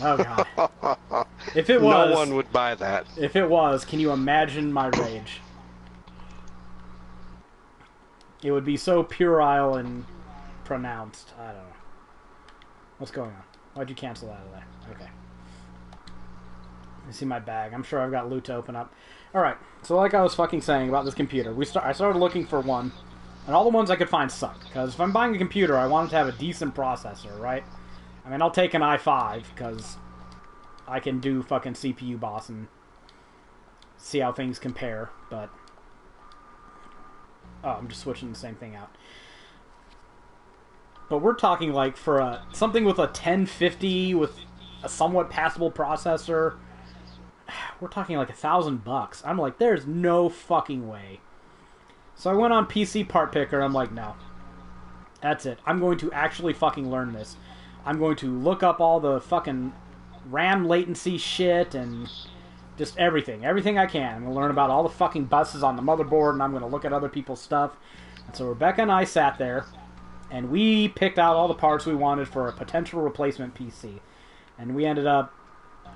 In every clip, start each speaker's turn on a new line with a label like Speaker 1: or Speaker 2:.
Speaker 1: Oh god. If it was,
Speaker 2: no one would buy that.
Speaker 1: If it was, can you imagine my rage? It would be so puerile and pronounced. I don't know. What's going on? Why'd you cancel out of there? Okay. I see my bag. I'm sure I've got loot to open up. Alright, so like I was fucking saying about this computer, I started looking for one, and all the ones I could find sucked. Because if I'm buying a computer, I want it to have a decent processor, right? I mean, I'll take an i5, because I can do fucking CPU boss and see how things compare, but... Oh, I'm just switching the same thing out. But we're talking like for something with a 1050 with a somewhat passable processor, we're talking like $1,000. I'm like, there's no fucking way. So I went on PC Part Picker, and I'm like, no. That's it. I'm going to actually fucking learn this. I'm going to look up all the fucking RAM latency shit and just everything. Everything I can. I'm going to learn about all the fucking buses on the motherboard, and I'm going to look at other people's stuff. And so Rebecca and I sat there, and we picked out all the parts we wanted for a potential replacement PC. And we ended up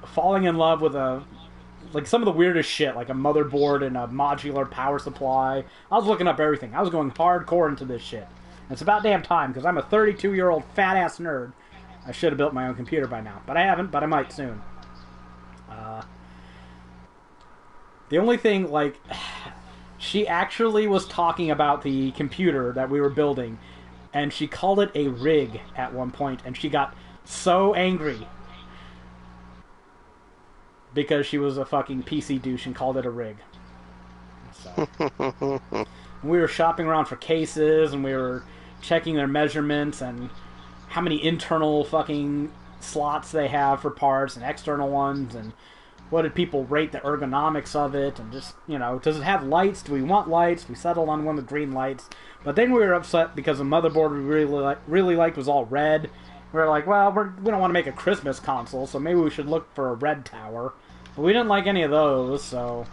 Speaker 1: falling in love with some of the weirdest shit, like a motherboard and a modular power supply. I was looking up everything. I was going hardcore into this shit. And it's about damn time, because I'm a 32-year-old fat-ass nerd. I should have built my own computer by now. But I haven't, but I might soon. The only thing, like, she actually was talking about the computer that we were building, and she called it a rig at one point, and she got so angry because she was a fucking PC douche and called it a rig. So. We were shopping around for cases, and we were checking their measurements and how many internal fucking slots they have for parts and external ones, and what did people rate the ergonomics of it, and just, you know, does it have lights? Do we want lights? We settled on one with green lights. But then we were upset because the motherboard we really liked was all red. We were like, well, we don't want to make a Christmas console, so maybe we should look for a red tower. But we didn't like any of those, so...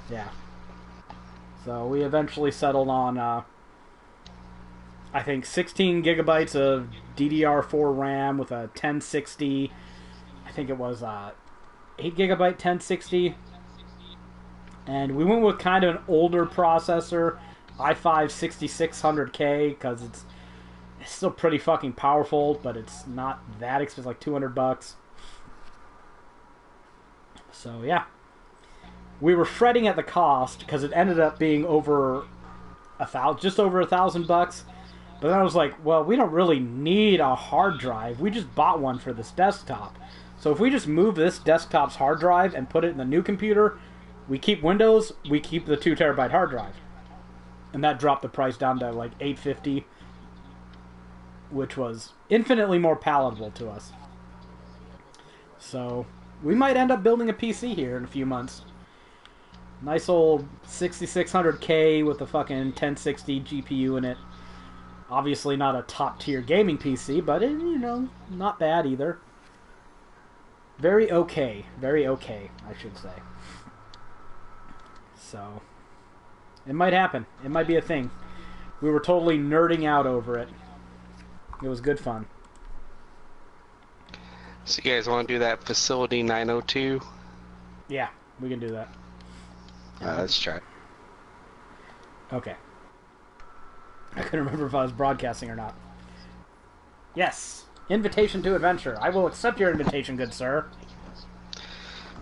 Speaker 1: yeah. So we eventually settled on, I think, 16 gigabytes of DDR4 RAM with a 1060... I think it was, 8 gigabyte 1060, and we went with kind of an older processor, i5 6600K, because it's still pretty fucking powerful, but it's not that expensive, like $200. So yeah, we were fretting at the cost because it ended up being over just over $1,000. But then I was like, well, we don't really need a hard drive. We just bought one for this desktop. So if we just move this desktop's hard drive and put it in the new computer, we keep Windows, we keep the 2 terabyte hard drive. And that dropped the price down to like $850, which was infinitely more palatable to us. So we might end up building a PC here in a few months. Nice old 6600K with a fucking 1060 GPU in it. Obviously not a top tier gaming PC, but it, you know, not bad either. Very okay, I should say. So, it might happen. It might be a thing. We were totally nerding out over it. It was good fun.
Speaker 2: So you guys want to do that Facility 902?
Speaker 1: Yeah, we can do that.
Speaker 2: Let's try it.
Speaker 1: Okay. I couldn't remember if I was broadcasting or not. Yes. Invitation to adventure. I will accept your invitation, good sir.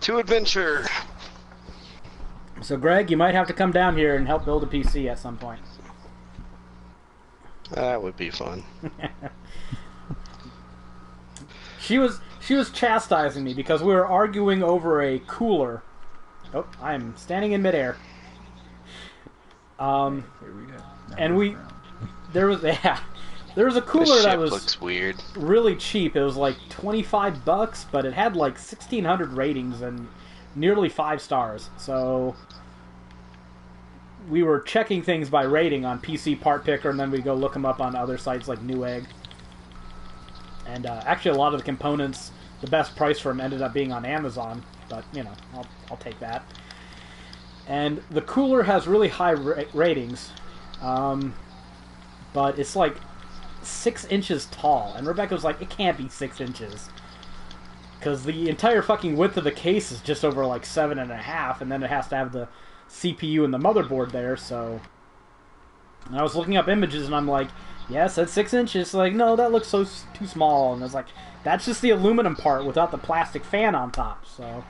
Speaker 2: To adventure.
Speaker 1: So, Greg, you might have to come down here and help build a PC at some point.
Speaker 2: That would be fun.
Speaker 1: She was chastising me because we were arguing over a cooler. Oh, I am standing in midair.
Speaker 3: Here we go.
Speaker 1: And there was a cooler
Speaker 2: This
Speaker 1: that
Speaker 2: ship
Speaker 1: was
Speaker 2: looks weird.
Speaker 1: really cheap. It was like $25, but it had like 1,600 ratings and nearly 5 stars. So we were checking things by rating on PC Part Picker, and then we go look them up on other sites like Newegg. And actually, a lot of the components, the best price for them ended up being on Amazon. But you know, I'll take that. And the cooler has really high ratings, but it's like 6 inches tall, and Rebecca was like, it can't be 6 inches. Because the entire fucking width of the case is just over like 7.5, and then it has to have the CPU and the motherboard there, so... And I was looking up images, and I'm like, yes, that's 6 inches. Like, no, that looks too small. And I was like, that's just the aluminum part without the plastic fan on top, so...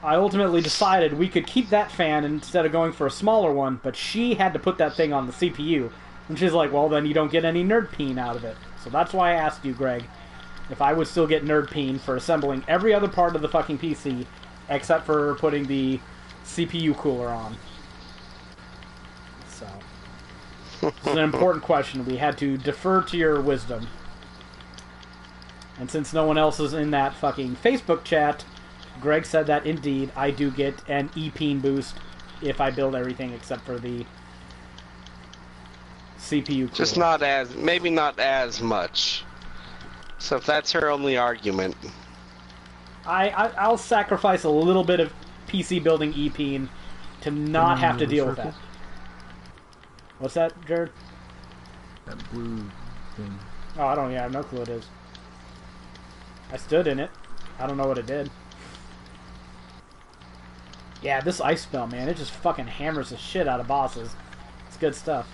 Speaker 1: I ultimately decided we could keep that fan instead of going for a smaller one, but she had to put that thing on the CPU. And she's like, well, then you don't get any nerd peen out of it. So that's why I asked you, Greg, if I would still get nerd peen for assembling every other part of the fucking PC except for putting the CPU cooler on. So, this is an important question. We had to defer to your wisdom. And since no one else is in that fucking Facebook chat, Greg said that indeed I do get an E-peen boost if I build everything except for the CPU cooler.
Speaker 2: Just not as, maybe not as much. So if that's her only argument,
Speaker 1: I'll sacrifice a little bit of PC building E-peen to not have to deal with that. What's that, Jared?
Speaker 3: That blue thing.
Speaker 1: Oh, I have no clue what it is. I stood in it. I don't know what it did. Yeah, this ice spell, man, it just fucking hammers the shit out of bosses. It's good stuff.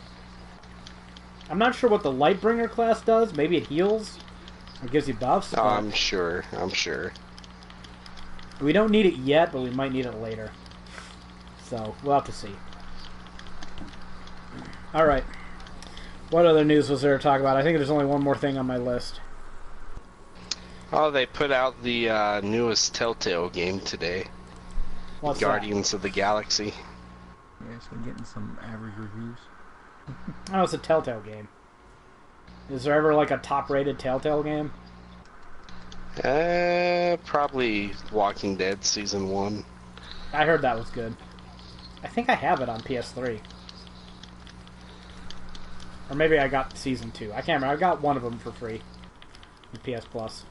Speaker 1: I'm not sure what the Lightbringer class does. Maybe it heals? Or gives you buffs?
Speaker 2: oh, I'm sure.
Speaker 1: We don't need it yet, but we might need it later. So, we'll have to see. Alright. What other news was there to talk about? I think there's only one more thing on my list.
Speaker 2: Oh, they put out the newest Telltale game today.
Speaker 1: What's
Speaker 2: Guardians of the Galaxy.
Speaker 3: Yeah, it's been getting some average reviews.
Speaker 1: that? Oh, it's a Telltale game. Is there ever like a top-rated Telltale game?
Speaker 2: Probably Walking Dead Season 1.
Speaker 1: I heard that was good. I think I have it on PS3. Or maybe I got Season 2. I can't remember. I got one of them for free. With PS Plus.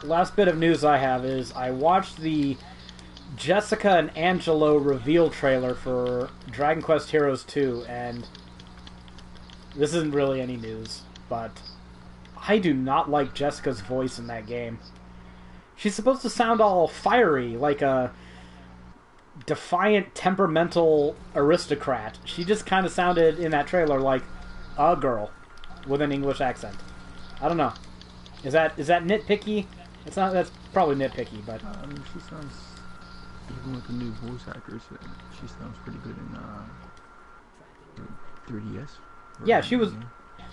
Speaker 1: Last bit of news I have is I watched the Jessica and Angelo reveal trailer for Dragon Quest Heroes 2, and this isn't really any news, but I do not like Jessica's voice in that game. She's supposed to sound all fiery, like a defiant, temperamental aristocrat. She just kind of sounded in that trailer like a girl with an English accent. I don't know. Is that nitpicky? It's not. That's probably nitpicky, but
Speaker 3: She sounds, even with the new voice actors, she sounds pretty good in 3DS.
Speaker 1: yeah, she was.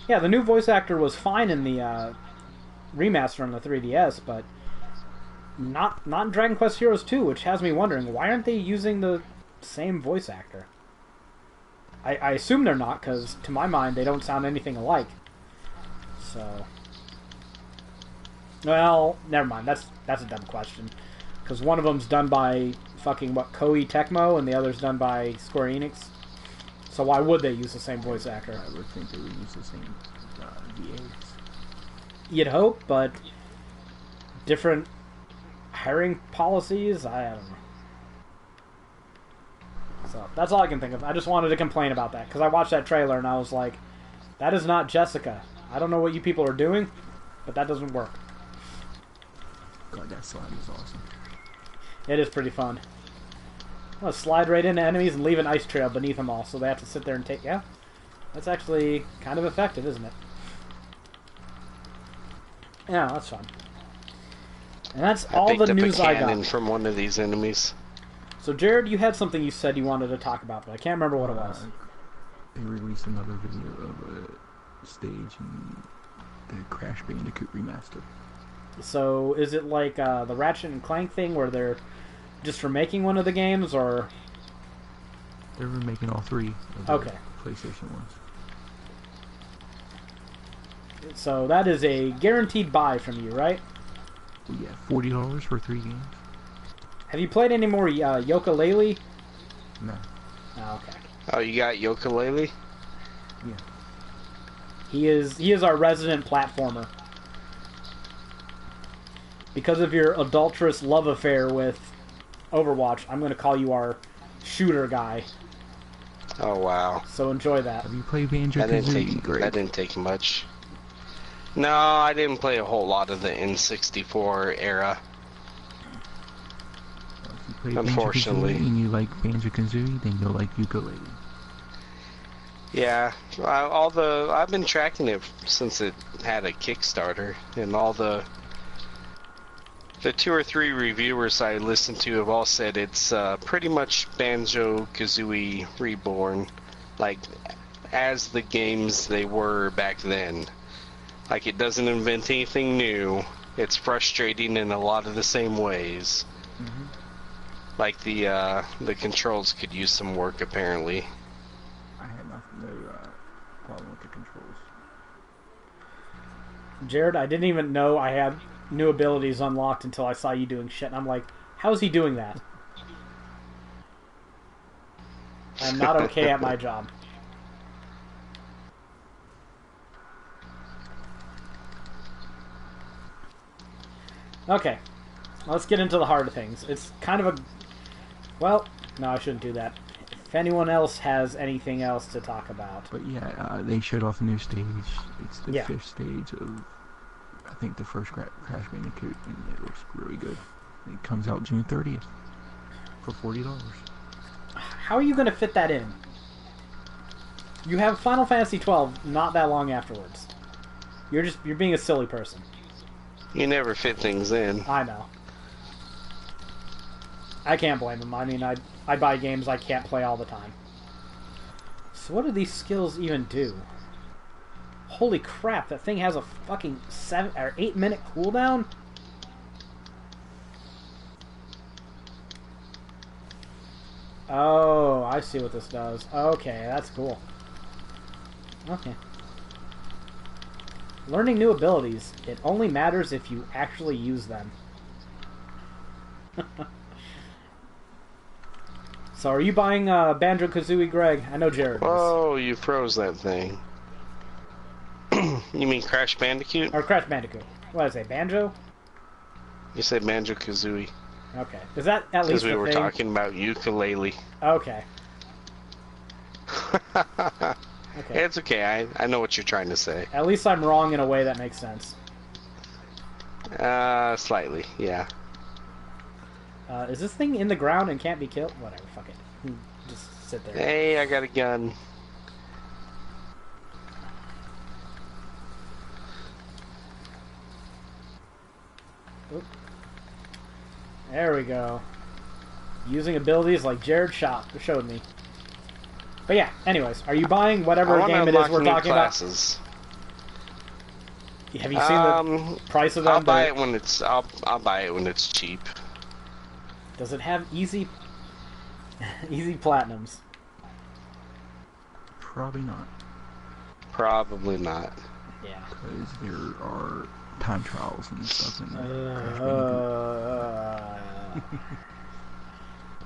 Speaker 1: Yeah, the new voice actor was fine in the remaster on the 3DS, but not in Dragon Quest Heroes 2, which has me wondering why aren't they using the same voice actor? I assume they're not, because to my mind they don't sound anything alike. So. Well, never mind. That's a dumb question. Because one of them's done by fucking, Koei Tecmo, and the other's done by Square Enix. So why would they use the same voice actor?
Speaker 3: I would think they would use the same VAs.
Speaker 1: You'd hope, but different hiring policies? I don't know. So, that's all I can think of. I just wanted to complain about that, because I watched that trailer and I was like, that is not Jessica. I don't know what you people are doing, but that doesn't work.
Speaker 3: God, that slime is awesome.
Speaker 1: It is pretty fun. Well, slide right into enemies and leave an ice trail beneath them all, so they have to sit there and take... Yeah, that's actually kind of effective, isn't it? Yeah, that's fun. And that's all the news I got.
Speaker 2: From one of these enemies.
Speaker 1: So, Jared, you had something you said you wanted to talk about, but I can't remember what it was.
Speaker 3: They released another video of a stage in the Crash Bandicoot remaster.
Speaker 1: So, is it like the Ratchet and Clank thing where they're just remaking one of the games, or...
Speaker 3: They're remaking all three of the PlayStation ones.
Speaker 1: So, that is a guaranteed buy from you, right?
Speaker 3: Yeah, $40 for 3 games.
Speaker 1: Have you played any more Yooka-Laylee?
Speaker 3: No.
Speaker 1: Oh, okay.
Speaker 2: Oh, you got Yooka-Laylee?
Speaker 3: Yeah.
Speaker 1: He is our resident platformer. Because of your adulterous love affair with Overwatch, I'm going to call you our shooter guy.
Speaker 2: Oh wow.
Speaker 1: So enjoy that.
Speaker 3: Have you played Banjo
Speaker 2: That didn't
Speaker 3: Kazooie,
Speaker 2: take
Speaker 3: Greg?
Speaker 2: that didn't take much. No, I didn't play a whole lot of the N64 era.
Speaker 3: Well, if you play
Speaker 2: Unfortunately.
Speaker 3: Banjo Kazooie and you like Banjo Kazooie, then you'll like ukulele.
Speaker 2: Yeah, I've been tracking it since it had a Kickstarter, and all the 2 or 3 reviewers I listened to have all said it's pretty much Banjo-Kazooie Reborn, like as the games they were back then. Like it doesn't invent anything new. It's frustrating in a lot of the same ways.
Speaker 1: Mm-hmm.
Speaker 2: Like the controls could use some work apparently.
Speaker 3: I had no problem with the controls.
Speaker 1: Jared, I didn't even know I had new abilities unlocked until I saw you doing shit, and I'm like, how is he doing that? I'm not okay at my job. Okay, let's get into the harder things. It's kind of a... Well, no, I shouldn't do that. If anyone else has anything else to talk about.
Speaker 3: But yeah, they showed off a new stage. It's the 5th stage of, I think, the first Crash Bandicoot, and it looks really good. It comes out June 30th for $40.
Speaker 1: How are you going to fit that in? You have Final Fantasy 12 not that long afterwards. You're being a silly person.
Speaker 2: You never fit things in.
Speaker 1: I know. I can't blame him. I mean, I buy games I can't play all the time. So what do these skills even do? Holy crap, that thing has a fucking 7 or 8 minute cooldown? Oh, I see what this does. Okay, that's cool. Okay. Learning new abilities. It only matters if you actually use them. So are you buying Banjo-Kazooie, Greg? I know Jared is.
Speaker 2: Oh, you froze that thing. You mean Crash Bandicoot?
Speaker 1: Or Crash Bandicoot. What did I say, Banjo?
Speaker 2: You said Banjo-Kazooie.
Speaker 1: Okay. Is that at least
Speaker 2: Because we
Speaker 1: the
Speaker 2: were
Speaker 1: thing?
Speaker 2: talking about ukulele.
Speaker 1: Okay. Okay.
Speaker 2: It's okay, I know what you're trying to say.
Speaker 1: At least I'm wrong in a way that makes sense.
Speaker 2: Slightly, yeah.
Speaker 1: Is this thing in the ground and can't be killed? Whatever, fuck it. Just sit there.
Speaker 2: Hey, I got a gun.
Speaker 1: Oop. There we go. Using abilities like Jared showed me. But yeah, anyways, are you buying whatever game it is we're talking
Speaker 2: classes.
Speaker 1: about? Have you seen the price of them?
Speaker 2: I'll buy it when it's I'll buy it when it's cheap.
Speaker 1: Does it have easy platinums?
Speaker 3: Probably not.
Speaker 2: Probably not.
Speaker 1: Yeah.
Speaker 3: Because there are time trials and stuff in Crash Bandicoot.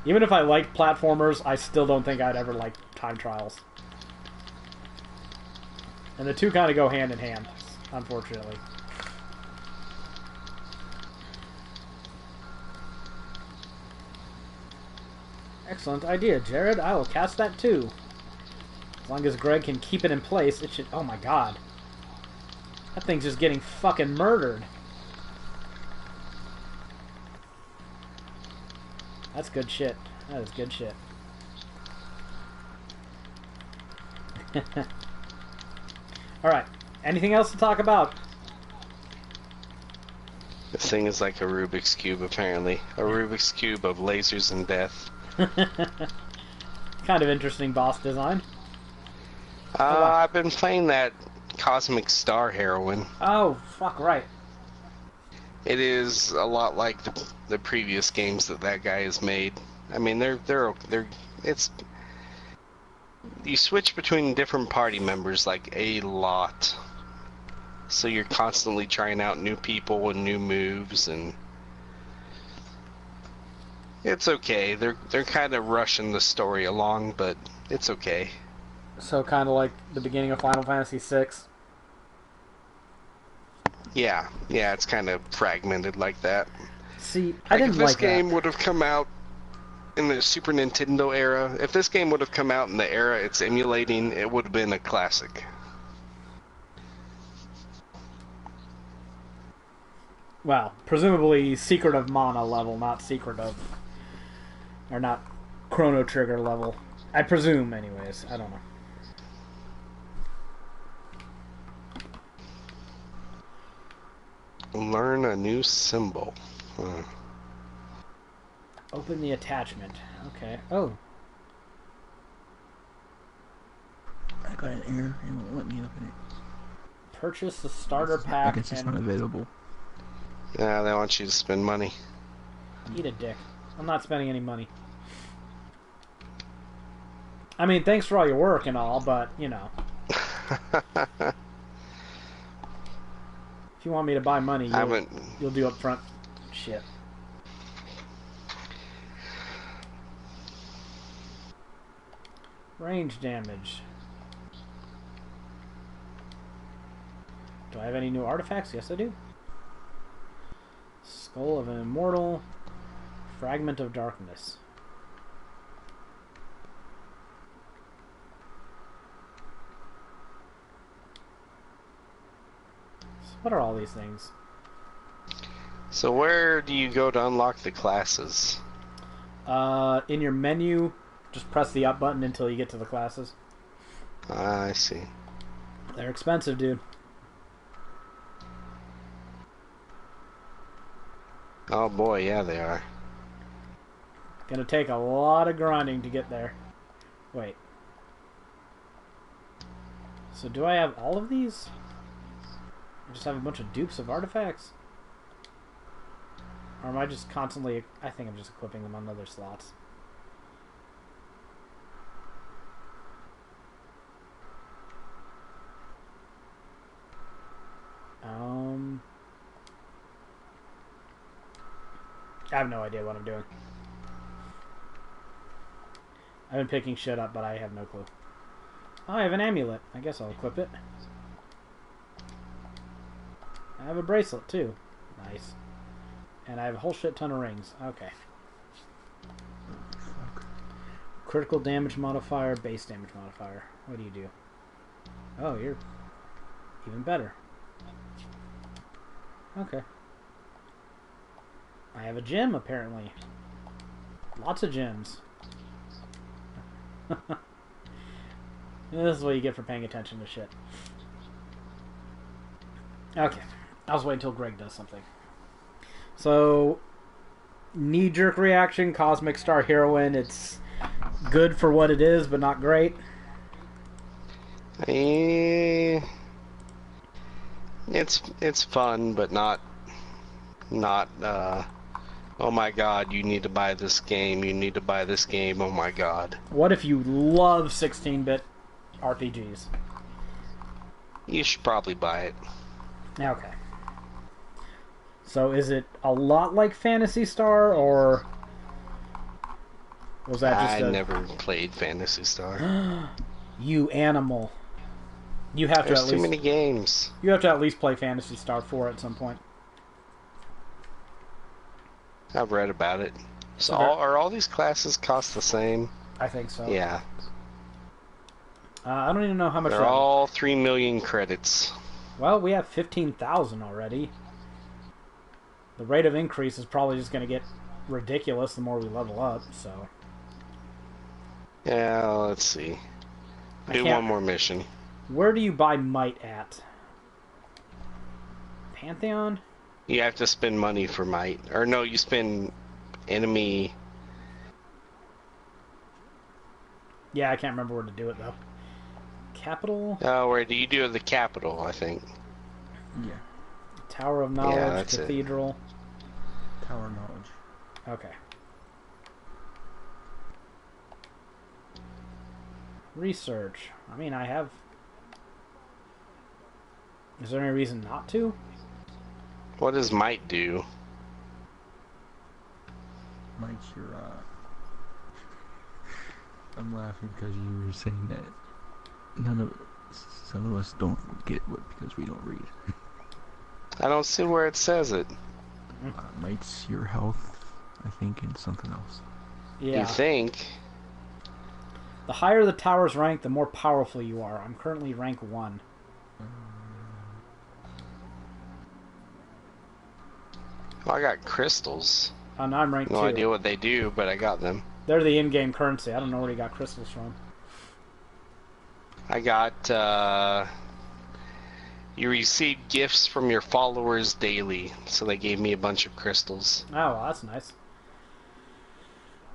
Speaker 1: Even if I like platformers, I still don't think I'd ever like time trials. And the two kind of go hand in hand, unfortunately. Excellent idea, Jared. I will cast that too. As long as Greg can keep it in place, it should... Oh my god. That thing's just getting fucking murdered. That's good shit. That is good shit. Alright. Anything else to talk about?
Speaker 2: This thing is like a Rubik's Cube, apparently. A Rubik's Cube of lasers and death.
Speaker 1: Kind of interesting boss design.
Speaker 2: I've been playing that Cosmic Star Heroine.
Speaker 1: Oh, fuck right.
Speaker 2: It is a lot like the previous games that guy has made. I mean, it's you switch between different party members like a lot, so you're constantly trying out new people and new moves, and it's okay. They're kind of rushing the story along, but it's okay.
Speaker 1: So kind of like the beginning of Final Fantasy VI.
Speaker 2: Yeah, it's kind of fragmented like that.
Speaker 1: See, I didn't
Speaker 2: if this
Speaker 1: like
Speaker 2: game
Speaker 1: that.
Speaker 2: would have come out in the Super Nintendo era. If this game would have come out in the era it's emulating, it would have been a classic.
Speaker 1: Well, presumably Secret of Mana level, not Secret of... Or not Chrono Trigger level. I presume, anyways. I don't know.
Speaker 2: Learn a new symbol. Huh.
Speaker 1: Open the attachment. Okay. Oh.
Speaker 3: I got an error. It won't let me open it.
Speaker 1: Purchase the starter pack
Speaker 3: I guess it's not available.
Speaker 2: Yeah, they want you to spend money.
Speaker 1: Eat a dick. I'm not spending any money. I mean, thanks for all your work and all, but, you know. If you want me to buy money, you'll do upfront shit. Range damage. Do I have any new artifacts? Yes, I do. Skull of an Immortal. Fragment of Darkness. So what are all these things?
Speaker 2: So where do you go to unlock the classes?
Speaker 1: In your menu, just press the up button until you get to the classes.
Speaker 2: I see.
Speaker 1: They're expensive, dude.
Speaker 2: Oh boy, yeah they are.
Speaker 1: Gonna take a lot of grinding to get there. Wait. So do I have all of these? I just have a bunch of dupes of artifacts? Or am I just constantly... I think I'm just equipping them on other slots. I have no idea what I'm doing. I've been picking shit up, but I have no clue. Oh, I have an amulet. I guess I'll equip it. I have a bracelet, too. Nice. And I have a whole shit ton of rings. Okay. Critical damage modifier, base damage modifier. What do you do? Oh, you're even better. Okay. I have a gem, apparently. Lots of gems. This is what you get for paying attention to shit. Okay. I'll just wait until Greg does something. So, knee-jerk reaction, Cosmic Star Heroine. It's good for what it is, but not great.
Speaker 2: It's fun, but not oh my god, you need to buy this game, you need to buy this game, oh my god.
Speaker 1: What if you love 16-bit RPGs?
Speaker 2: You should probably buy it.
Speaker 1: Okay. So is it a lot like Phantasy Star, or was that just
Speaker 2: I never played Phantasy Star.
Speaker 1: You animal. You have
Speaker 2: There's
Speaker 1: to at least...
Speaker 2: too many games.
Speaker 1: You have to at least play Phantasy Star 4 at some point.
Speaker 2: I've read about it. So
Speaker 1: Okay.
Speaker 2: are all these classes cost the same?
Speaker 1: I think so.
Speaker 2: Yeah.
Speaker 1: I don't even know how much...
Speaker 2: They're all 3 million credits.
Speaker 1: Well, we have 15,000 already. The rate of increase is probably just going to get ridiculous the more we level up, so...
Speaker 2: Yeah, let's see. Do one more mission.
Speaker 1: Where do you buy might at? Pantheon?
Speaker 2: You have to spend money for might. Or no, you spend enemy...
Speaker 1: Yeah, I can't remember where to do it, though. Capital?
Speaker 2: Oh, where do you do the capital, I think.
Speaker 3: Yeah.
Speaker 1: Tower of Knowledge,
Speaker 2: Yeah, that's
Speaker 1: Cathedral.
Speaker 3: Tower of Knowledge.
Speaker 1: Okay. Research. I mean, I have... Is there any reason not to?
Speaker 2: What does might do?
Speaker 3: Mike's your, I'm laughing because you were saying that some of us don't get what because we don't read.
Speaker 2: I don't see where it says it.
Speaker 3: Mike's your health, I think, and something else.
Speaker 1: Yeah.
Speaker 2: You think?
Speaker 1: The higher the tower's rank, the more powerful you are. I'm currently rank 1.
Speaker 2: Well, I got crystals.
Speaker 1: Oh, now I'm rank 2.
Speaker 2: No idea what they do, but I got them.
Speaker 1: They're the in-game currency. I don't know where you got crystals from.
Speaker 2: I got, you receive gifts from your followers daily, so they gave me a bunch of crystals.
Speaker 1: Oh, well, that's nice.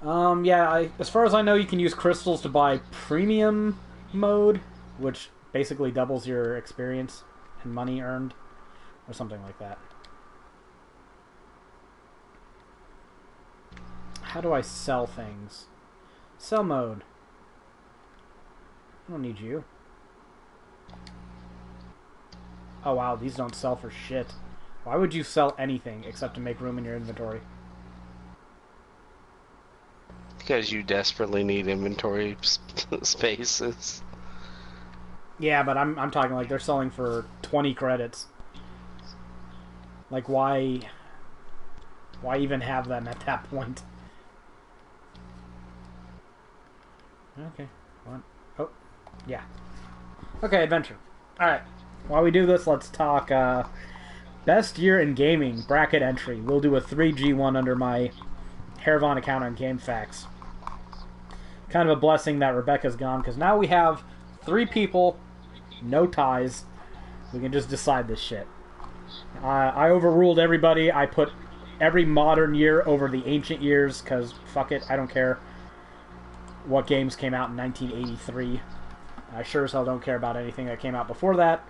Speaker 1: Yeah, as far as I know, you can use crystals to buy premium mode, which basically doubles your experience and money earned, or something like that. How do I sell things? Sell mode. I don't need you. Oh wow, these don't sell for shit. Why would you sell anything except to make room in your inventory?
Speaker 2: Because you desperately need inventory spaces.
Speaker 1: Yeah, but I'm talking like they're selling for 20 credits. Like why even have them at that point? Okay. What? Oh, yeah. Okay, adventure. Alright. While we do this, let's talk best year in gaming bracket entry. We'll do a 3G one under my Haeravon account on GameFAQs. Kind of a blessing that Rebecca's gone, because now we have 3 people, no ties. We can just decide this shit. I overruled everybody. I put every modern year over the ancient years, because fuck it, I don't care what games came out in 1983. I sure as hell don't care about anything that came out before that.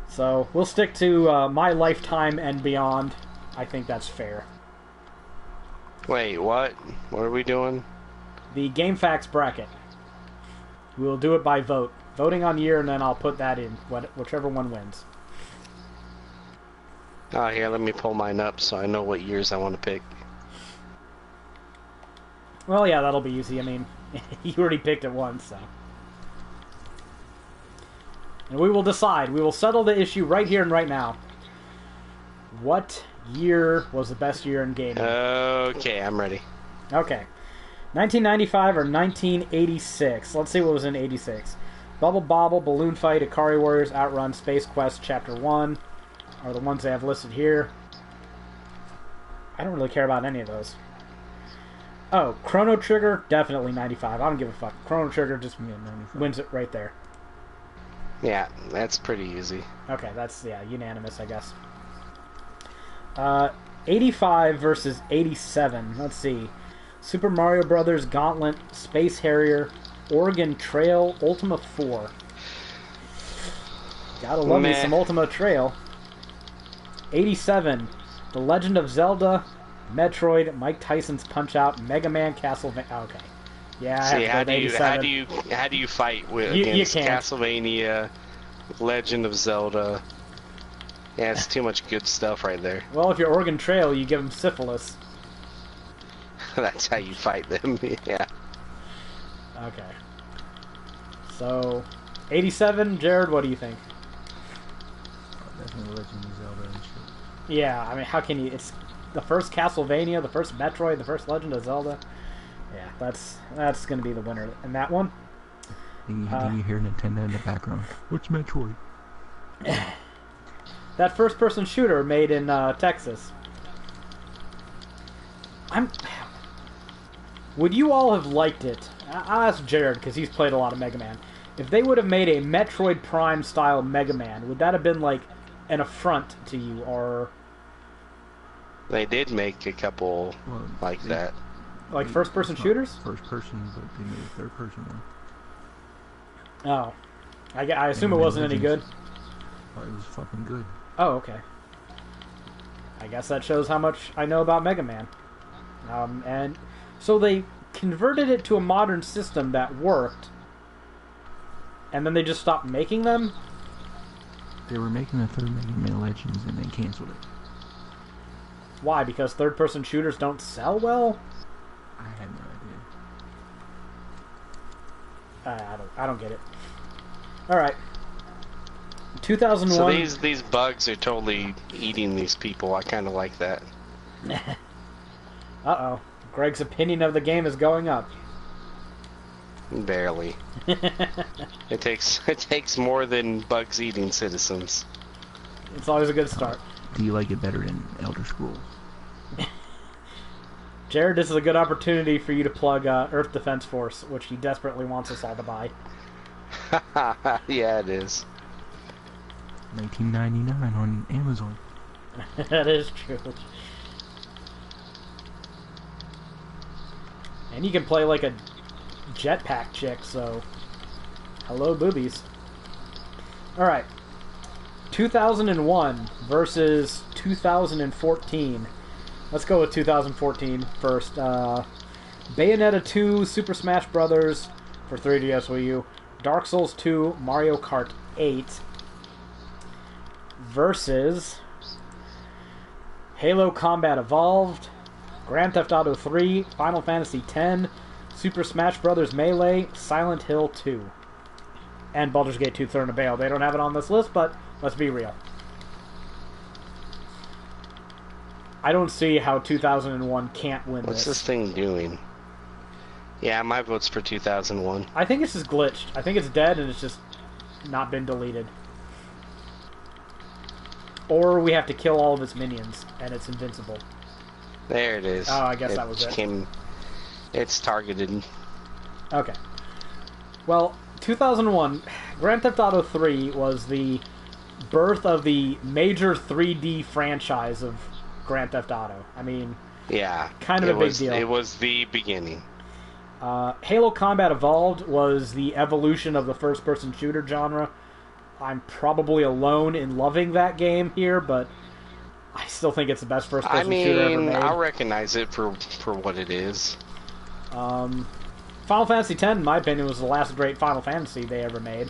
Speaker 1: So we'll stick to my lifetime and beyond. I think that's fair.
Speaker 2: Wait, what? What are we doing?
Speaker 1: The GameFAQs bracket. We'll do it by vote. Voting on year, and then I'll put that in, whichever one wins.
Speaker 2: Oh, here, let me pull mine up so I know what years I want to pick.
Speaker 1: Well, yeah, that'll be easy. I mean, you already picked it once, so. And we will decide. We will settle the issue right here and right now. What year was the best year in gaming?
Speaker 2: Okay, I'm ready.
Speaker 1: Okay. 1995 or 1986? Let's see what was in 86. Bubble Bobble, Balloon Fight, Ikari Warriors, Outrun, Space Quest, Chapter 1 are the ones they have listed here. I don't really care about any of those. Oh, Chrono Trigger, definitely 95. I don't give a fuck. Chrono Trigger just wins it right there.
Speaker 2: Yeah, that's pretty easy.
Speaker 1: Okay, that's, yeah, unanimous, I guess. 85 versus 87. Let's see. Super Mario Brothers, Gauntlet, Space Harrier, Oregon Trail, Ultima 4. Gotta love me some Ultima Trail. 87. The Legend of Zelda, Metroid, Mike Tyson's Punch-Out, Mega Man, Castlevania. Okay. Yeah,
Speaker 2: See,
Speaker 1: how
Speaker 2: do you fight against Castlevania, Legend of Zelda? Yeah, it's too much good stuff right there.
Speaker 1: Well, if you're Oregon Trail, you give them syphilis.
Speaker 2: That's how you fight them, yeah.
Speaker 1: Okay. So, 87, Jared, what do you think?
Speaker 3: Definitely Legend of Zelda and shit.
Speaker 1: Yeah, I mean, how can you... It's the first Castlevania, the first Metroid, the first Legend of Zelda. Yeah, that's going to be the winner in that one.
Speaker 3: You hear Nintendo in the background. What's Metroid?
Speaker 1: That first-person shooter made in Texas. Would you all have liked it? I'll ask Jared, because he's played a lot of Mega Man. If they would have made a Metroid Prime-style Mega Man, would that have been, like, an affront to you, or...
Speaker 2: They did make a couple like that.
Speaker 1: Like first-person shooters?
Speaker 3: First person, but they made a third-person one.
Speaker 1: Oh. I assume it wasn't any good?
Speaker 3: Oh, it was fucking good.
Speaker 1: Oh, okay. I guess that shows how much I know about Mega Man. And so they converted it to a modern system that worked, and then they just stopped making them?
Speaker 3: They were making the third Mega Man Legends, and they canceled it.
Speaker 1: Why? Because third-person shooters don't sell well?
Speaker 3: I had no idea.
Speaker 1: I don't get it. Alright. 2001...
Speaker 2: So these bugs are totally eating these people. I kind of like that.
Speaker 1: Uh-oh. Greg's opinion of the game is going up.
Speaker 2: Barely. It takes more than bugs eating citizens.
Speaker 1: It's always a good start.
Speaker 3: Do you like it better than Elder Scrolls?
Speaker 1: Jared, this is a good opportunity for you to plug Earth Defense Force, which he desperately wants us all to buy.
Speaker 2: Yeah, it is.
Speaker 3: $19.99 on Amazon.
Speaker 1: That is true. And you can play like a jetpack chick, so hello boobies. Alright. 2001 versus 2014. Let's go with 2014 first. Bayonetta 2, Super Smash Bros. For 3DS Wii U. Dark Souls 2, Mario Kart 8 versus Halo Combat Evolved, Grand Theft Auto 3, Final Fantasy X, Super Smash Bros. Melee, Silent Hill 2, and Baldur's Gate 2 Throne of Baal. They don't have it on this list, but let's be real. I don't see how 2001 can't win
Speaker 2: What's this thing doing? Yeah, my vote's for 2001.
Speaker 1: I think it's just glitched. I think it's dead and it's just not been deleted. Or we have to kill all of its minions and it's invincible.
Speaker 2: There it is.
Speaker 1: Oh, I guess that was it.
Speaker 2: It's targeted.
Speaker 1: Okay. Well, 2001, Grand Theft Auto 3 was the birth of the major 3D franchise of Grand Theft Auto. I mean,
Speaker 2: yeah,
Speaker 1: kind of a big deal.
Speaker 2: It was the beginning.
Speaker 1: Halo Combat Evolved was the evolution of the first-person shooter genre. I'm probably alone in loving that game here, but I still think it's the best first-person shooter ever made.
Speaker 2: I'll recognize it for what it is.
Speaker 1: Final Fantasy X, in my opinion, was the last great Final Fantasy they ever made.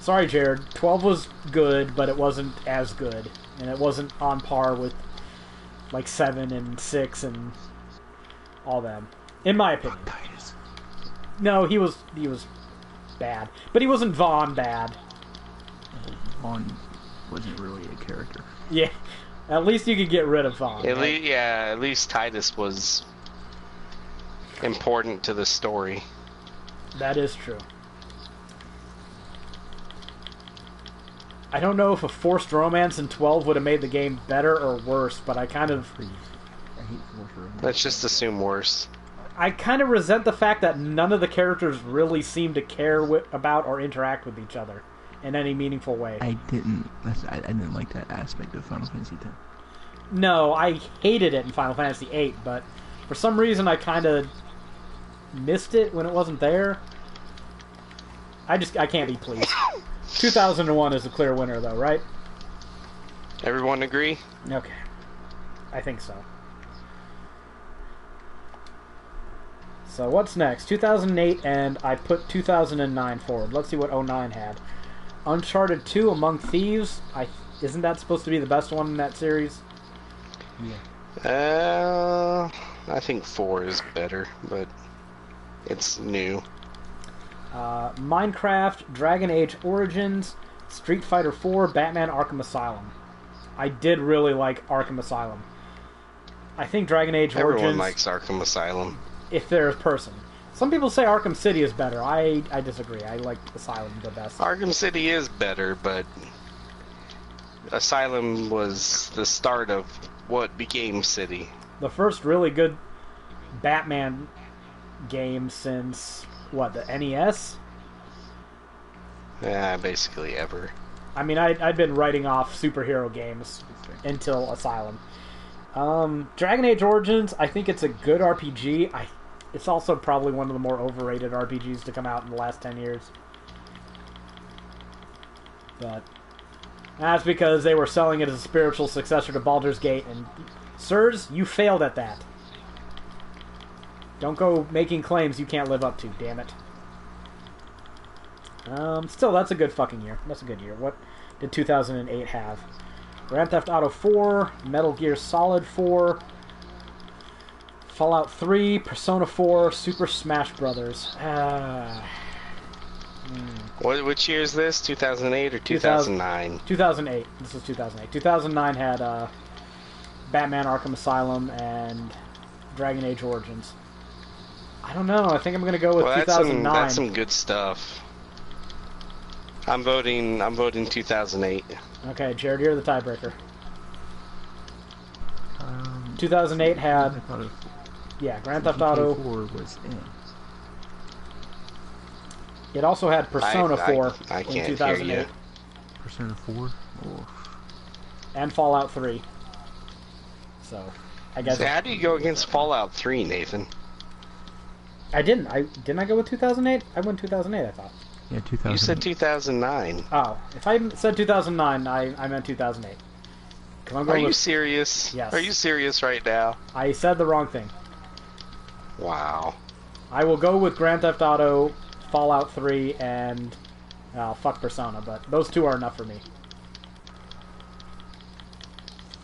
Speaker 1: Sorry, Jared. 12 was good, but it wasn't as good. And it wasn't on par with, like, 7 and 6 and all them. In my opinion. No, he was bad. But he wasn't Vaughn bad.
Speaker 3: Vaughn wasn't really a character.
Speaker 1: Yeah. At least you could get rid of Vaughn.
Speaker 2: At least Titus was important to the story.
Speaker 1: That is true. I don't know if a forced romance in 12 would have made the game better or worse, but I kind of...
Speaker 3: I hate forced romance.
Speaker 2: Let's just assume worse.
Speaker 1: I kind of resent the fact that none of the characters really seem to care about or interact with each other in any meaningful way.
Speaker 3: I didn't like that aspect of Final Fantasy X.
Speaker 1: No, I hated it in Final Fantasy VIII, but for some reason I kind of missed it when it wasn't there. I can't be pleased. 2001 is the clear winner, though, right?
Speaker 2: Everyone agree?
Speaker 1: Okay. I think so. So what's next? 2008, and I put 2009 forward. Let's see what 09 had. Uncharted 2, Among Thieves. Isn't that supposed to be the best one in that series?
Speaker 2: Yeah. I think 4 is better, but it's new.
Speaker 1: Minecraft, Dragon Age Origins, Street Fighter 4, Batman Arkham Asylum. I did really like Arkham Asylum. I think Dragon Age Origins...
Speaker 2: Everyone likes Arkham Asylum.
Speaker 1: If they're a person. Some people say Arkham City is better. I disagree. I like Asylum the best.
Speaker 2: Arkham City is better, but Asylum was the start of what became City.
Speaker 1: The first really good Batman game since, what, the NES?
Speaker 2: Yeah, basically ever.
Speaker 1: I mean, I'd been writing off superhero games until Asylum. Dragon Age Origins, I think it's a good RPG. It's also probably one of the more overrated RPGs to come out in the last 10 years. But that's because they were selling it as a spiritual successor to Baldur's Gate, and sirs, you failed at that. Don't go making claims you can't live up to, damn it. Still, that's a good fucking year. That's a good year. What did 2008 have? Grand Theft Auto 4, Metal Gear Solid 4, Fallout 3, Persona 4, Super Smash Brothers.
Speaker 2: Which year is this? 2008 or 2009?
Speaker 1: 2008. This was 2008. 2009 had Batman Arkham Asylum and Dragon Age Origins. I don't know. I think I'm going to go with 2009.
Speaker 2: That's some good stuff. I'm voting 2008.
Speaker 1: Okay, Jared, you're the tiebreaker. 2008 had... Grand Theft Auto.
Speaker 3: 4 was in.
Speaker 1: It also had Persona 4
Speaker 2: I
Speaker 1: in
Speaker 2: can't
Speaker 1: 2008.
Speaker 2: hear you.
Speaker 3: Persona 4? Oh.
Speaker 1: And Fallout 3. So, I guess...
Speaker 2: So how do you go against Fallout 3, Nathan?
Speaker 1: I didn't. Didn't I go with 2008? I went 2008, I thought.
Speaker 3: Yeah, 2000.
Speaker 2: You said 2009.
Speaker 1: Oh, if I said 2009, I meant 2008.
Speaker 2: Are you serious?
Speaker 1: Yes.
Speaker 2: Are you serious right now?
Speaker 1: I said the wrong thing.
Speaker 2: Wow.
Speaker 1: I will go with Grand Theft Auto, Fallout 3, and... fuck Persona, but those two are enough for me.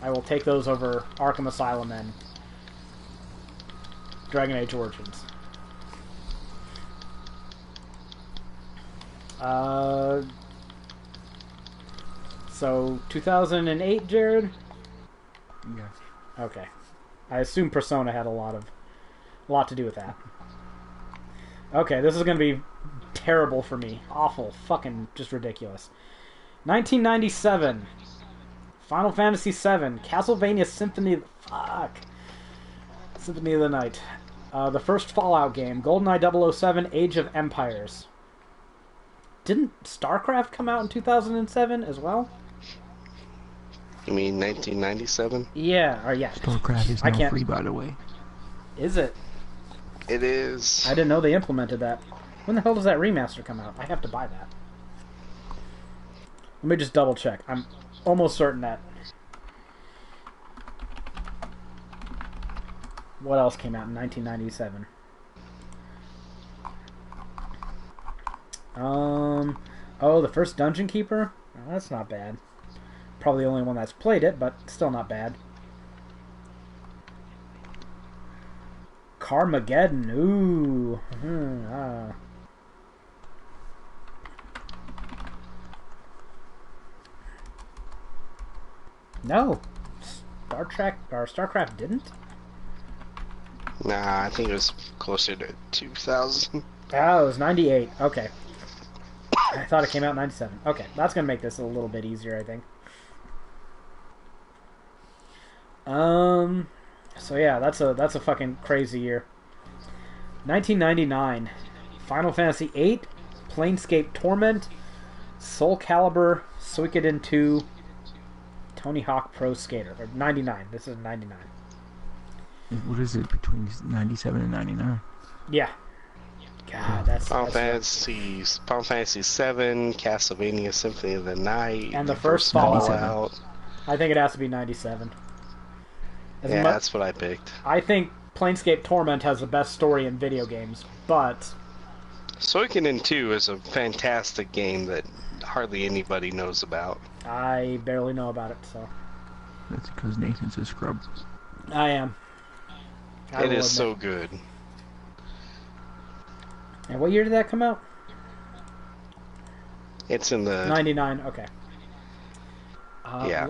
Speaker 1: I will take those over Arkham Asylum and Dragon Age Origins. So 2008, Jared?
Speaker 3: Yes.
Speaker 1: Okay. I assume Persona had a lot to do with that. Okay, this is going to be terrible for me. Awful. Fucking just ridiculous. 1997. Final Fantasy VII. Castlevania Symphony... Fuck. Symphony of the Night. The first Fallout game. GoldenEye 007, Age of Empires. Didn't StarCraft come out in 2007 as well?
Speaker 2: You mean 1997?
Speaker 1: Yeah, or yeah.
Speaker 3: StarCraft is now free, by the way.
Speaker 1: Is it?
Speaker 2: It is.
Speaker 1: I didn't know they implemented that. When the hell does that remaster come out? I have to buy that. Let me just double check. I'm almost certain that... What else came out in 1997? Oh, the first Dungeon Keeper? Oh, that's not bad. Probably the only one that's played it, but still not bad. Carmageddon, ooh. No. StarCraft didn't?
Speaker 2: Nah, I think it was closer to 2000.
Speaker 1: Oh, it was 98. Okay. I thought it came out in 97. Okay, that's going to make this a little bit easier, I think. So yeah, that's a fucking crazy year. 1999. Final Fantasy VIII, Planescape Torment, Soul Calibur, Suikoden 2, Tony Hawk Pro Skater. Or 99. This is 99.
Speaker 3: What is it between 97 and 99?
Speaker 1: Yeah. God, that's...
Speaker 2: Final Fantasy 7, Castlevania Symphony of the Night,
Speaker 1: and the first
Speaker 2: Fallout.
Speaker 1: I think it has to be 97.
Speaker 2: Yeah, that's what I picked.
Speaker 1: I think Planescape Torment has the best story in video games, but...
Speaker 2: Suikoden 2 is a fantastic game that hardly anybody knows about.
Speaker 1: I barely know about it, so...
Speaker 3: That's because Nathan's a scrub.
Speaker 1: I am.
Speaker 2: It is so good.
Speaker 1: And what year did that come out?
Speaker 2: It's in the...
Speaker 1: 99, okay.
Speaker 2: Yeah.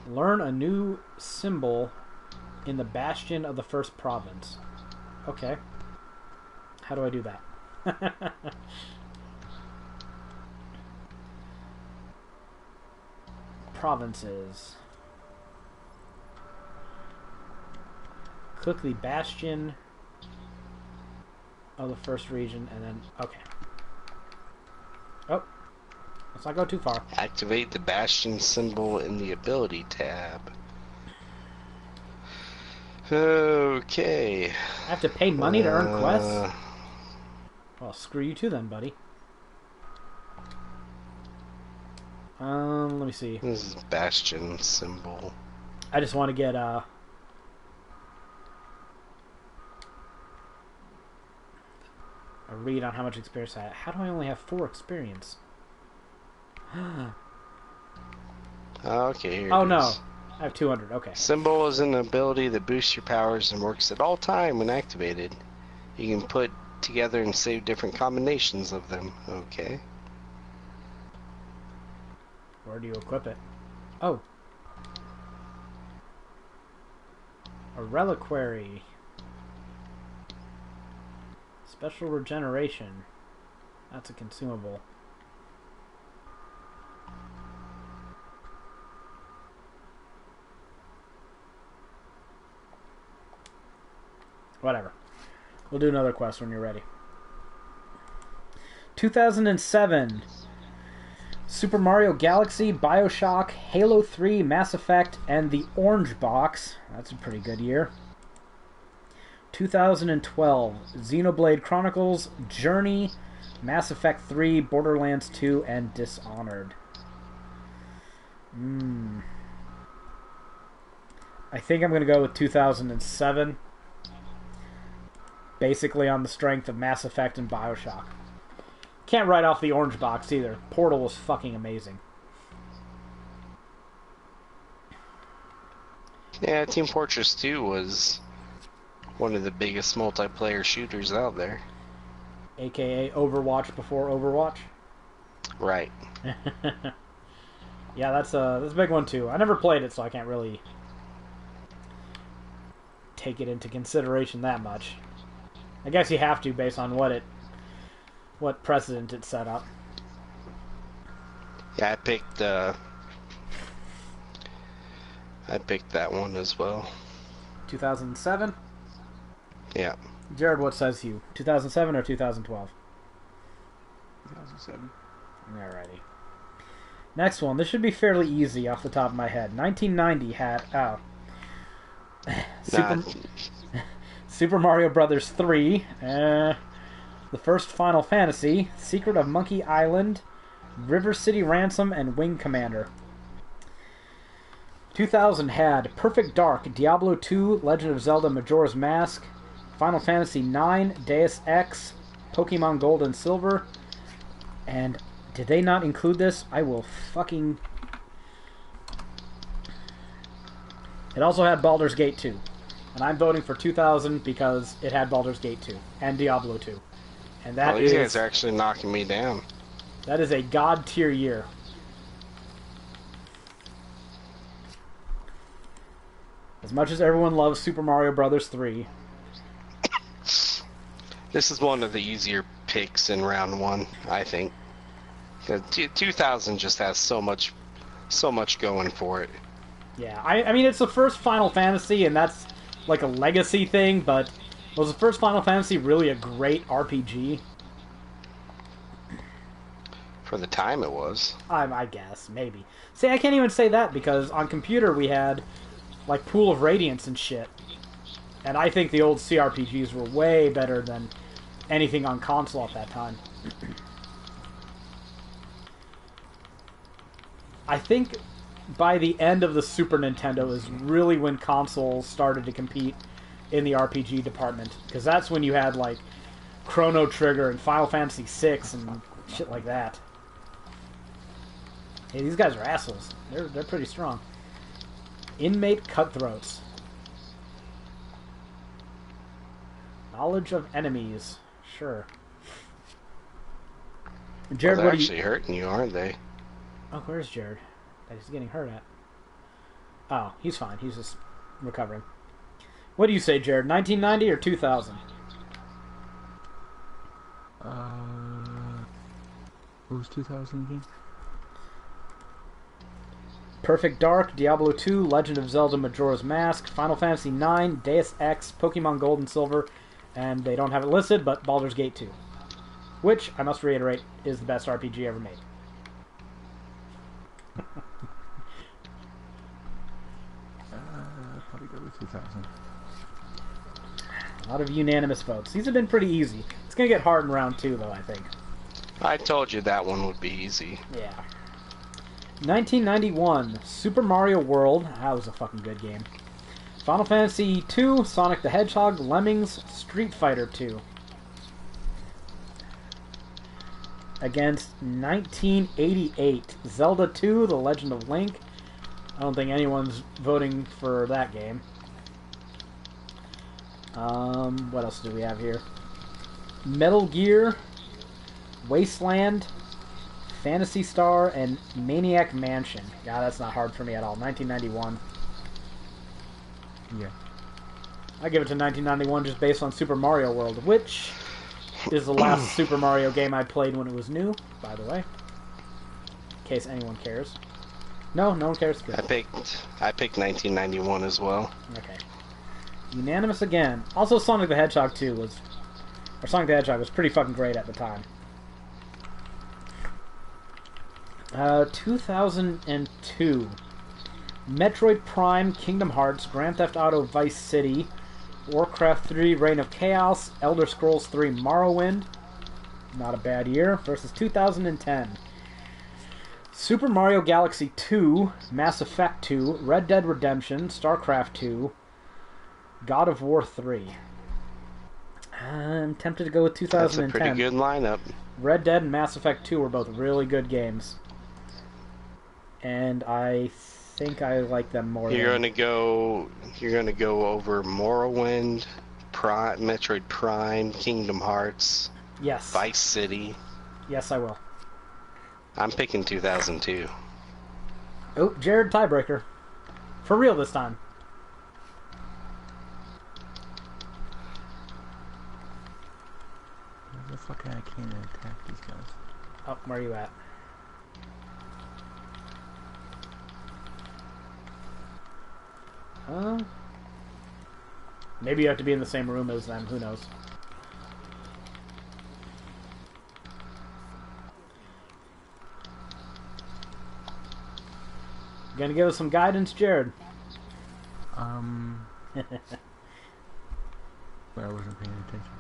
Speaker 1: Learn a new symbol in the Bastion of the First Province. Okay. How do I do that? Provinces. Click the Bastion of the first region, and then... Okay. Oh. Let's not go too far.
Speaker 2: Activate the Bastion symbol in the Ability tab. Okay.
Speaker 1: I have to pay money to earn quests? Well, screw you too then, buddy. Let me see.
Speaker 2: This is Bastion symbol.
Speaker 1: I just want to get, a read on how much experience I have. How do I only have 4 experience?
Speaker 2: Okay, here
Speaker 1: oh,
Speaker 2: it is.
Speaker 1: no. I have 200. Okay.
Speaker 2: Symbol is an ability that boosts your powers and works at all time when activated. You can put together and save different combinations of them. Okay.
Speaker 1: Where do you equip it? Oh. A reliquary. Special regeneration. That's a consumable. Whatever. We'll do another quest when you're ready. 2007. Super Mario Galaxy, Bioshock, Halo 3, Mass Effect, and the Orange Box. That's a pretty good year. 2012. Xenoblade Chronicles, Journey, Mass Effect 3, Borderlands 2, and Dishonored. I think I'm going to go with 2007. Basically on the strength of Mass Effect and Bioshock. Can't write off the Orange Box either. Portal was fucking amazing.
Speaker 2: Yeah, Team Fortress 2 was one of the biggest multiplayer shooters out there.
Speaker 1: AKA Overwatch before Overwatch.
Speaker 2: Right.
Speaker 1: Yeah, that's a big one too. I never played it, so I can't really take it into consideration that much. I guess you have to based on what precedent it set up.
Speaker 2: Yeah, I picked that one as well.
Speaker 1: 2007?
Speaker 2: Yeah.
Speaker 1: Jared, what says you? 2007 or 2012?
Speaker 3: 2007.
Speaker 1: Alrighty. Next one. This should be fairly easy off the top of my head. 1990 had... Super Mario Brothers 3. The first Final Fantasy. Secret of Monkey Island. River City Ransom, and Wing Commander. 2000 had Perfect Dark, Diablo 2, Legend of Zelda Majora's Mask, Final Fantasy IX, Deus Ex, Pokemon Gold and Silver, and did they not include this? I will fucking... It also had Baldur's Gate 2, and I'm voting for 2000 because it had Baldur's Gate 2 and Diablo 2. And that
Speaker 2: these guys are actually knocking me down.
Speaker 1: That is a god tier year. As much as everyone loves Super Mario Brothers 3.
Speaker 2: This is one of the easier picks in round one, I think. 2000 just has so much going for it.
Speaker 1: Yeah, I mean, it's the first Final Fantasy, and that's like a legacy thing, but was the first Final Fantasy really a great RPG?
Speaker 2: For the time it was.
Speaker 1: I guess, maybe. See, I can't even say that, because on computer we had, like, Pool of Radiance and shit. And I think the old CRPGs were way better than anything on console at that time. I think by the end of the Super Nintendo is really when consoles started to compete in the RPG department. Because that's when you had, like, Chrono Trigger and Final Fantasy VI and shit like that. Hey, these guys are assholes. They're pretty strong. Inmate Cutthroats. Knowledge of enemies. Sure. Jared,
Speaker 2: well, they're
Speaker 1: what
Speaker 2: actually hurting you, aren't they?
Speaker 1: Oh, where's Jared? That he's getting hurt at. Oh, he's fine. He's just recovering. What do you say, Jared? 1990 or 2000?
Speaker 3: What was 2000 again?
Speaker 1: Perfect Dark, Diablo 2, Legend of Zelda Majora's Mask, Final Fantasy IX, Deus Ex, Pokemon Gold and Silver, and they don't have it listed, but Baldur's Gate 2. Which, I must reiterate, is the best RPG ever made.
Speaker 3: Probably go with 2000.
Speaker 1: A lot of unanimous votes. These have been pretty easy. It's going to get hard in round 2, though, I think.
Speaker 2: I told you that one would be easy.
Speaker 1: Yeah. 1991, Super Mario World. That was a fucking good game. Final Fantasy II, Sonic the Hedgehog, Lemmings, Street Fighter 2. Against 1988, Zelda 2, The Legend of Link. I don't think anyone's voting for that game. What else do we have here? Metal Gear, Wasteland, Phantasy Star, and Maniac Mansion. God, that's not hard for me at all. 1991.
Speaker 3: Yeah.
Speaker 1: I give it to 1991 just based on Super Mario World, which is the last Super Mario game I played when it was new, by the way. In case anyone cares. No one cares. Good.
Speaker 2: I picked 1991 as well.
Speaker 1: Okay. Unanimous again. Also, Sonic the Hedgehog 2 was... Or Sonic the Hedgehog was pretty fucking great at the time. 2002. Metroid Prime, Kingdom Hearts, Grand Theft Auto Vice City, Warcraft 3, Reign of Chaos, Elder Scrolls 3, Morrowind. Not a bad year. Versus 2010. Super Mario Galaxy 2, Mass Effect 2, Red Dead Redemption, StarCraft 2, God of War 3. I'm tempted to go with 2010.
Speaker 2: That's a pretty good lineup.
Speaker 1: Red Dead and Mass Effect 2 were both really good games. And I think I like them more.
Speaker 2: You're gonna go over Morrowind, Metroid Prime, Kingdom Hearts,
Speaker 1: yes,
Speaker 2: Vice City.
Speaker 1: Yes, I will.
Speaker 2: I'm picking 2002.
Speaker 1: Oh, Jared tiebreaker. For real this time.
Speaker 3: Where the fuck I can't attack these guys?
Speaker 1: Oh, where are you at? Maybe you have to be in the same room as them. Who knows? Gonna give us some guidance, Jared?
Speaker 3: But I wasn't paying attention.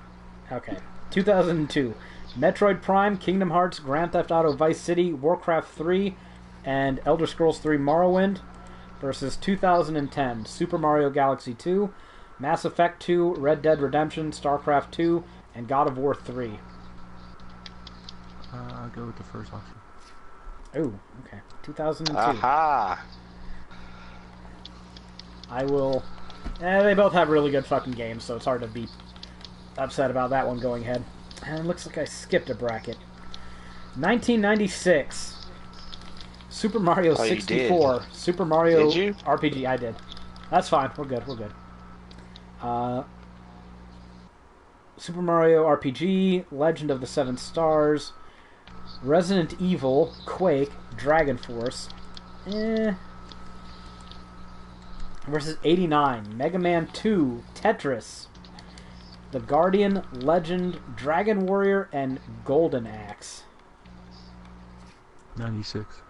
Speaker 1: Okay. 2002. Metroid Prime, Kingdom Hearts, Grand Theft Auto Vice City, Warcraft 3, and Elder Scrolls 3 Morrowind. Versus 2010. Super Mario Galaxy 2, Mass Effect 2, Red Dead Redemption, StarCraft 2, and God of War 3.
Speaker 3: I'll go with the first option.
Speaker 1: Oh, okay. 2002.
Speaker 2: Aha!
Speaker 1: I will... they both have really good fucking games, so it's hard to be upset about that one going ahead. And it looks like I skipped a bracket. 1996. Super Mario 64. Super Mario
Speaker 2: Did you?
Speaker 1: RPG. I did. That's fine. We're good. We're good. Super Mario RPG, Legend of the Seven Stars, Resident Evil, Quake, Dragon Force. Versus 89. Mega Man 2, Tetris, The Guardian, Legend, Dragon Warrior, and Golden Axe.
Speaker 3: 96.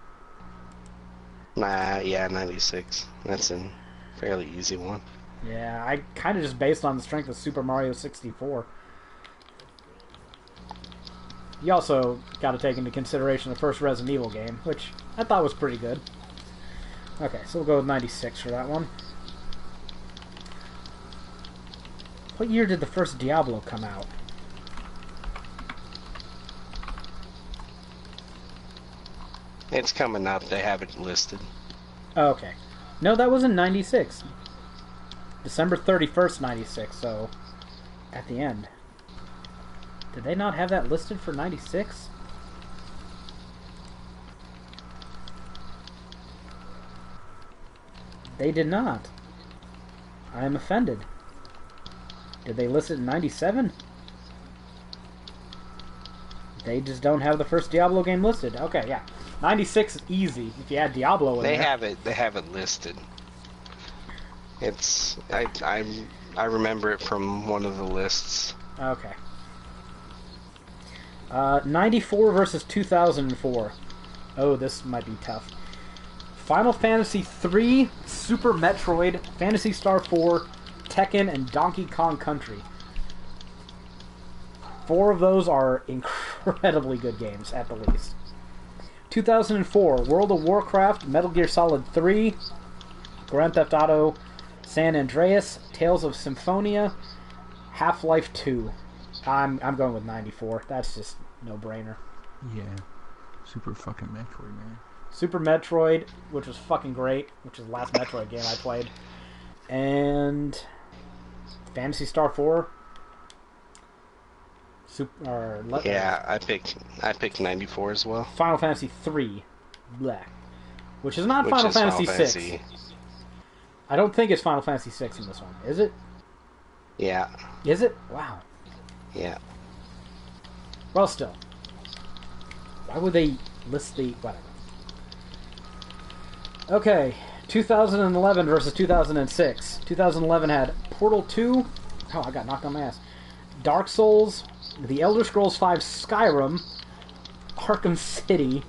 Speaker 2: Yeah, 96. That's a fairly easy one.
Speaker 1: Yeah, I kind of just based on the strength of Super Mario 64. You also got to take into consideration the first Resident Evil game, which I thought was pretty good. Okay, so we'll go with 96 for that one. What year did the first Diablo come out?
Speaker 2: It's coming up. They have it listed.
Speaker 1: Oh, okay. No, that was in 96. December 31st, 96, so at the end. Did they not have that listed for 96? They did not. I am offended. Did they list it in 97? They just don't have the first Diablo game listed. Okay, yeah. 96 is easy if you add Diablo in there.
Speaker 2: They have it listed. It's I remember it from one of the lists.
Speaker 1: Okay. 94 versus 2004. Oh, this might be tough. Final Fantasy III, Super Metroid, Phantasy Star 4, Tekken, and Donkey Kong Country. 4 of those are incredibly good games, at the least. 2004, World of Warcraft, Metal Gear Solid 3, Grand Theft Auto, San Andreas, Tales of Symphonia, Half-Life 2. I'm going with 94. That's just no-brainer.
Speaker 3: Yeah. Super fucking Metroid, man.
Speaker 1: Super Metroid, which was fucking great, which is the last Metroid game I played. And Phantasy Star 4.
Speaker 2: Yeah, I picked 94 as well.
Speaker 1: Final Fantasy 3. Bleh. Which is not Final Fantasy 6. I don't think it's Final Fantasy 6 in this one. Is it?
Speaker 2: Yeah.
Speaker 1: Is it? Wow.
Speaker 2: Yeah.
Speaker 1: Well, still. Why would they list the... whatever. Okay. 2011 versus 2006. 2011 had Portal 2. Oh, I got knocked on my ass. Dark Souls, The Elder Scrolls V Skyrim, Arkham City,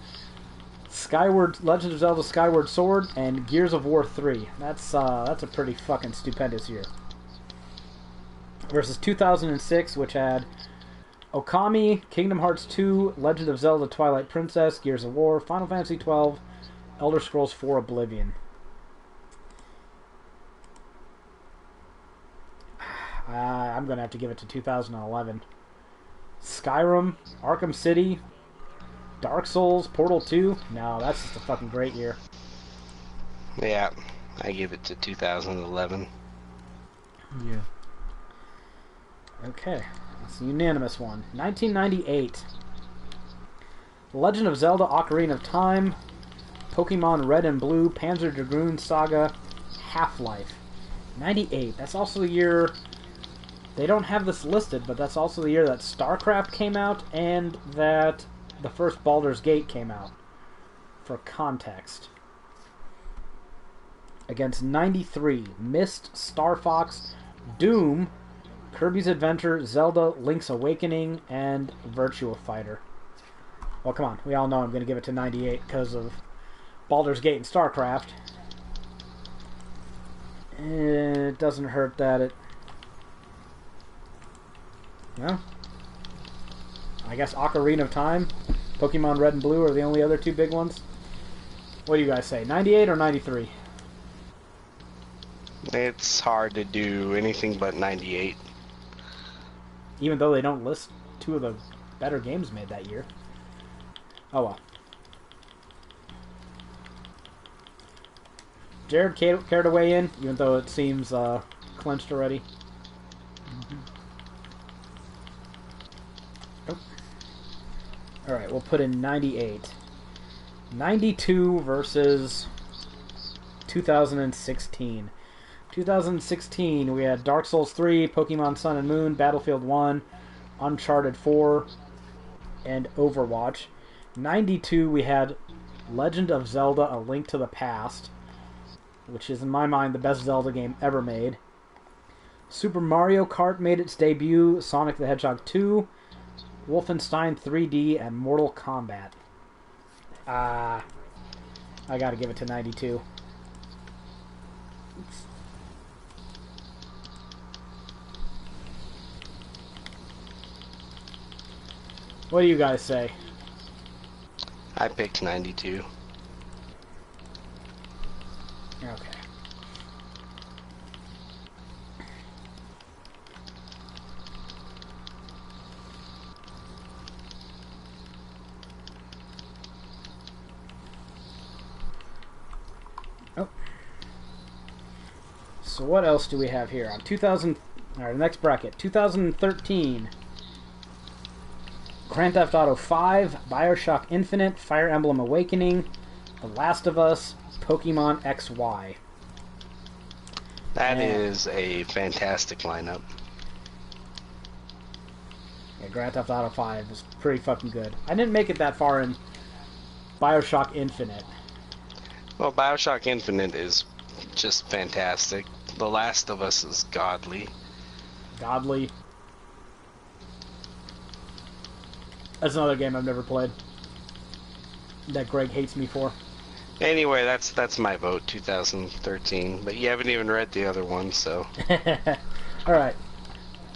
Speaker 1: Legend of Zelda Skyward Sword, and Gears of War 3. That's a pretty fucking stupendous year. Versus 2006, which had Okami, Kingdom Hearts 2, Legend of Zelda Twilight Princess, Gears of War, Final Fantasy 12, Elder Scrolls 4 Oblivion. I'm going to have to give it to 2011. Skyrim, Arkham City, Dark Souls, Portal 2. No, that's just a fucking great year.
Speaker 2: Yeah, I give it to 2011.
Speaker 3: Yeah.
Speaker 1: Okay, that's a unanimous one. 1998. Legend of Zelda Ocarina of Time, Pokemon Red and Blue, Panzer Dragoon Saga, Half-Life. 98. That's also the year... They don't have this listed, but that's also the year that StarCraft came out and that the first Baldur's Gate came out. For context. Against 93. Myst, Star Fox, Doom, Kirby's Adventure, Zelda, Link's Awakening, and Virtua Fighter. Well, come on. We all know I'm going to give it to 98 because of Baldur's Gate and StarCraft. It doesn't hurt that it... Well, I guess Ocarina of Time, Pokemon Red and Blue are the only other two big ones. What do you guys say, 98 or 93?
Speaker 2: It's hard to do anything but 98.
Speaker 1: Even though they don't list two of the better games made that year. Oh well. Jared, care to weigh in, even though it seems clinched already? Alright, we'll put in 98. 92 versus 2016. 2016, we had Dark Souls 3, Pokemon Sun and Moon, Battlefield 1, Uncharted 4, and Overwatch. 92, we had Legend of Zelda A Link to the Past, which is, in my mind, the best Zelda game ever made. Super Mario Kart made its debut, Sonic the Hedgehog 2, Wolfenstein 3D, and Mortal Kombat. I gotta give it to 92. Oops. What do you guys say?
Speaker 2: I picked 92.
Speaker 1: Okay. Oh. So what else do we have here? On 2000... Alright, the next bracket. 2013. Grand Theft Auto 5, Bioshock Infinite, Fire Emblem Awakening, The Last of Us, Pokemon XY.
Speaker 2: That is a fantastic lineup.
Speaker 1: Yeah, Grand Theft Auto 5 is pretty fucking good. I didn't make it that far in Bioshock Infinite.
Speaker 2: Well, Bioshock Infinite is just fantastic. The Last of Us is godly.
Speaker 1: Godly. That's another game I've never played. That Greg hates me for.
Speaker 2: Anyway, that's my vote, 2013. But you haven't even read the other one, so...
Speaker 1: Alright.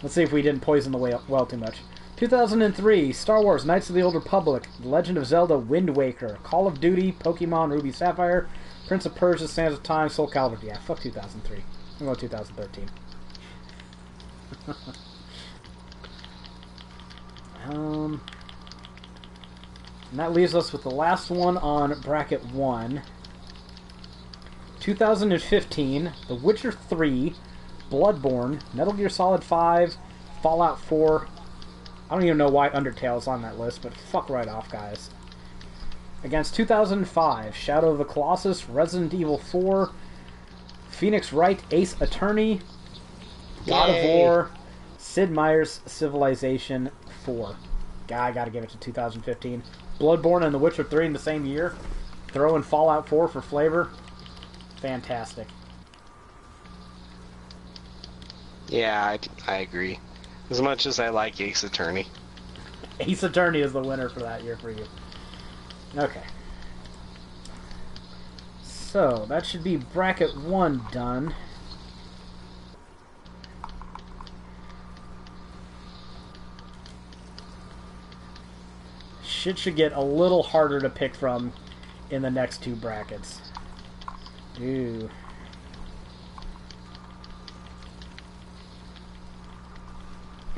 Speaker 1: Let's see if we didn't poison the well too much. 2003, Star Wars Knights of the Old Republic, The Legend of Zelda Wind Waker, Call of Duty, Pokemon Ruby Sapphire, Prince of Persia, Sands of Time, Soul Calibur. Yeah, fuck 2003. I'm going 2013. And that leaves us with the last one on bracket 1. 2015, The Witcher 3, Bloodborne, Metal Gear Solid 5, Fallout 4. I don't even know why Undertale's on that list, but fuck right off, guys. Against 2005, Shadow of the Colossus, Resident Evil 4, Phoenix Wright, Ace Attorney, God of War, Sid Meier's Civilization 4. I gotta give it to 2015. Bloodborne and The Witcher 3 in the same year. Throw in Fallout 4 for flavor. Fantastic.
Speaker 2: Yeah, I agree. As much as I like Ace Attorney.
Speaker 1: Ace Attorney is the winner for that year for you. Okay. So, that should be bracket 1 done. Shit should get a little harder to pick from in the next 2 brackets. Ooh.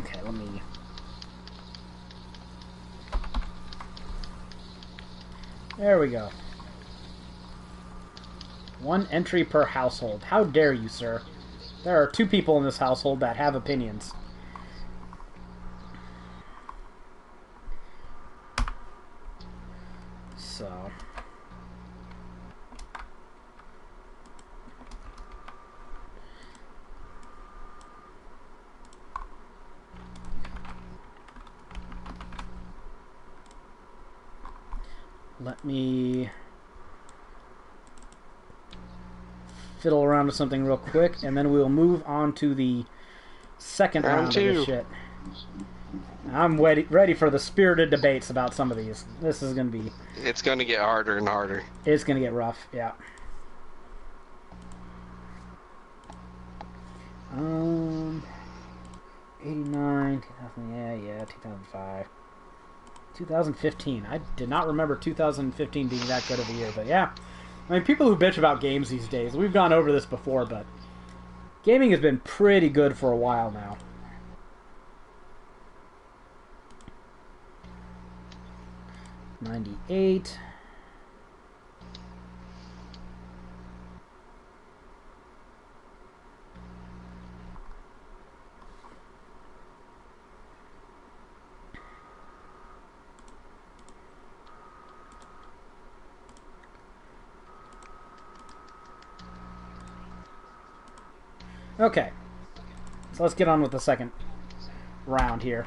Speaker 1: Okay, let me... There we go. 1 entry per household. How dare you, sir? There are 2 people in this household that have opinions. So... Let me fiddle around with something real quick, and then we'll move on to the second round of this shit. I'm ready for the spirited debates about some of these. This is going to be...
Speaker 2: It's going to get harder and harder.
Speaker 1: It's going to get rough, yeah. 89, 2000, yeah, 2005. 2015. I did not remember 2015 being that good of a year, but yeah. I mean, people who bitch about games these days, we've gone over this before, but gaming has been pretty good for a while now. '98. Okay, so let's get on with the second round here.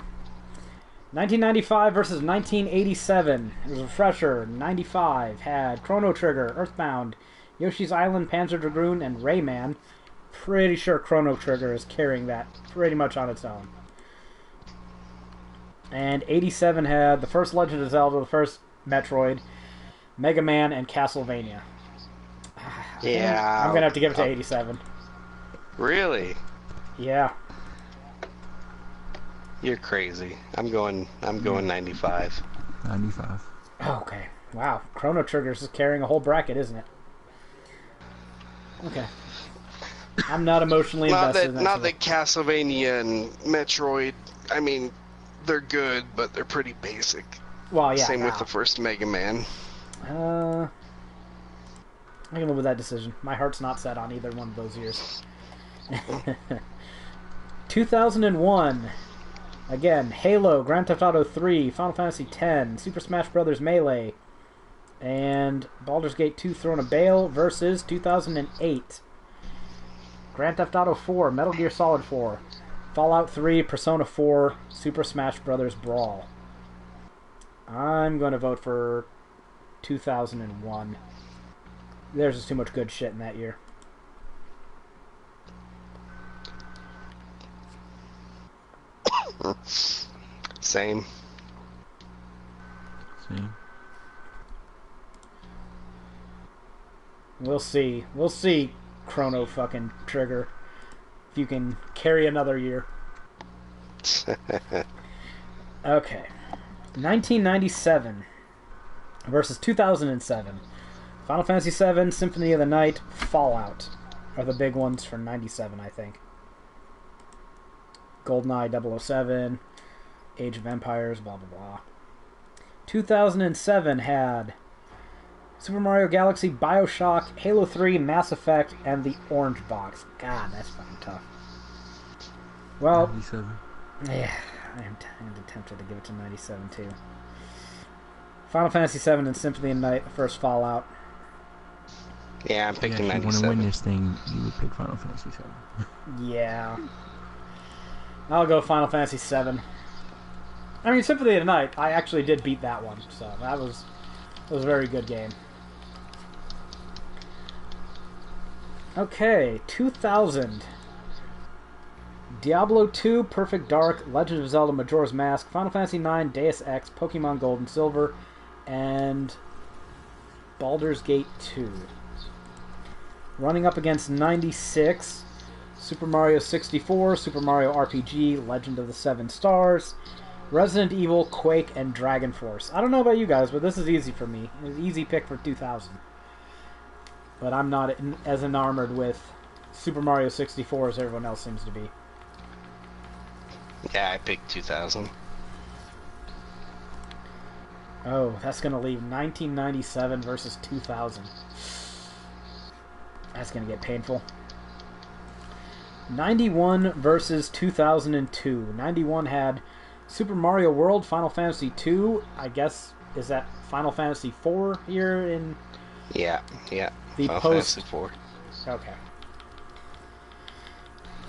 Speaker 1: 1995 versus 1987. It was a refresher. 95 had Chrono Trigger, Earthbound, Yoshi's Island, Panzer Dragoon, and Rayman. Pretty sure Chrono Trigger is carrying that pretty much on its own. And 87 had the first Legend of Zelda, the first Metroid, Mega Man, and Castlevania.
Speaker 2: Yeah.
Speaker 1: I'm going to have to give it to 87.
Speaker 2: Really?
Speaker 1: Yeah.
Speaker 2: You're crazy. I'm going 95.
Speaker 3: 95.
Speaker 1: Okay. Wow. Chrono Trigger's is carrying a whole bracket, isn't it? Okay. I'm not emotionally invested in that.
Speaker 2: Not that Castlevania and Metroid, I mean, they're good, but they're pretty basic.
Speaker 1: Well, yeah.
Speaker 2: Same with the first Mega Man.
Speaker 1: I can live with that decision. My heart's not set on either one of those years. 2001. Again, Halo, Grand Theft Auto 3, Final Fantasy X, Super Smash Bros. Melee, and Baldur's Gate 2 Throne of Baal versus 2008. Grand Theft Auto 4, Metal Gear Solid 4, Fallout 3, Persona 4, Super Smash Bros. Brawl. I'm going to vote for 2001. There's just too much good shit in that year.
Speaker 2: Same.
Speaker 1: We'll see. We'll see, Chrono fucking Trigger. If you can carry another year. Okay. 1997 versus 2007. Final Fantasy VII, Symphony of the Night, Fallout are the big ones for 97, I think. GoldenEye 007, Age of Empires, blah, blah, blah. 2007 had Super Mario Galaxy, Bioshock, Halo 3, Mass Effect, and the Orange Box. God, that's fucking tough. Well,
Speaker 3: 97.
Speaker 1: Yeah, I'm tempted to give it to 97, too. Final Fantasy VII and Symphony of the Night, the first Fallout.
Speaker 2: Yeah, I'm picking 97.
Speaker 3: If you want to win this thing, you would pick Final Fantasy VII.
Speaker 1: Yeah. I'll go Final Fantasy VII. I mean, Symphony of the Night, I actually did beat that one, so that was a very good game. Okay, 2000. Diablo 2, Perfect Dark, Legend of Zelda Majora's Mask, Final Fantasy IX, Deus Ex, Pokemon Gold and Silver, and Baldur's Gate 2. Running up against 96, Super Mario 64, Super Mario RPG, Legend of the Seven Stars, Resident Evil, Quake, and Dragon Force. I don't know about you guys, but this is easy for me. It's an easy pick for 2000. But I'm not as enamored with Super Mario 64 as everyone else seems to be.
Speaker 2: Yeah, I picked 2000.
Speaker 1: Oh, that's going to leave 1997 versus 2000. That's going to get painful. 91 versus 2002. 91 had Super Mario World, Final Fantasy 2. I guess, is that Final Fantasy 4 here in...
Speaker 2: Yeah.
Speaker 1: The
Speaker 2: Final
Speaker 1: post...
Speaker 2: Fantasy 4.
Speaker 1: Okay.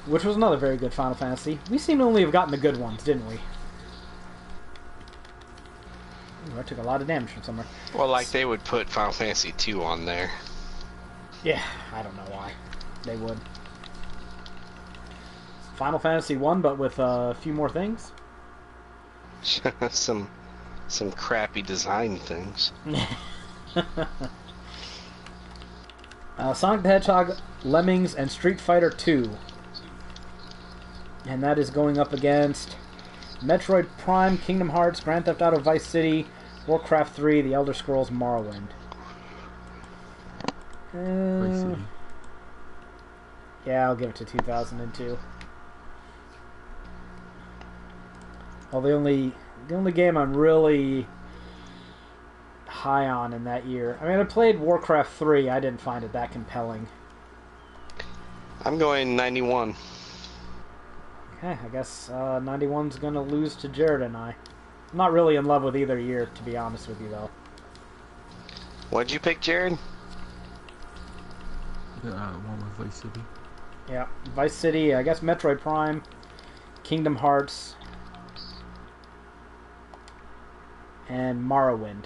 Speaker 1: Which was another very good Final Fantasy. We seem to only have gotten the good ones, didn't we? Ooh, I took a lot of damage from somewhere.
Speaker 2: Well, like they would put Final Fantasy 2 on there.
Speaker 1: Yeah, I don't know why. They would. Final Fantasy 1, but with a few more things?
Speaker 2: some crappy design things.
Speaker 1: Sonic the Hedgehog, Lemmings, and Street Fighter 2. And that is going up against Metroid Prime, Kingdom Hearts, Grand Theft Auto Vice City, Warcraft 3, The Elder Scrolls Morrowind.
Speaker 3: Vice City.
Speaker 1: Yeah, I'll give it to 2002. Well, the only game I'm really high on in that year. I mean, I played Warcraft 3. I didn't find it that compelling.
Speaker 2: I'm going 91.
Speaker 1: Okay, I guess 91's going to lose to Jared and I. I'm not really in love with either year, to be honest with you, though.
Speaker 2: What'd you pick, Jared?
Speaker 3: The one with Vice City.
Speaker 1: Yeah, Vice City, I guess Metroid Prime, Kingdom Hearts, and Morrowind.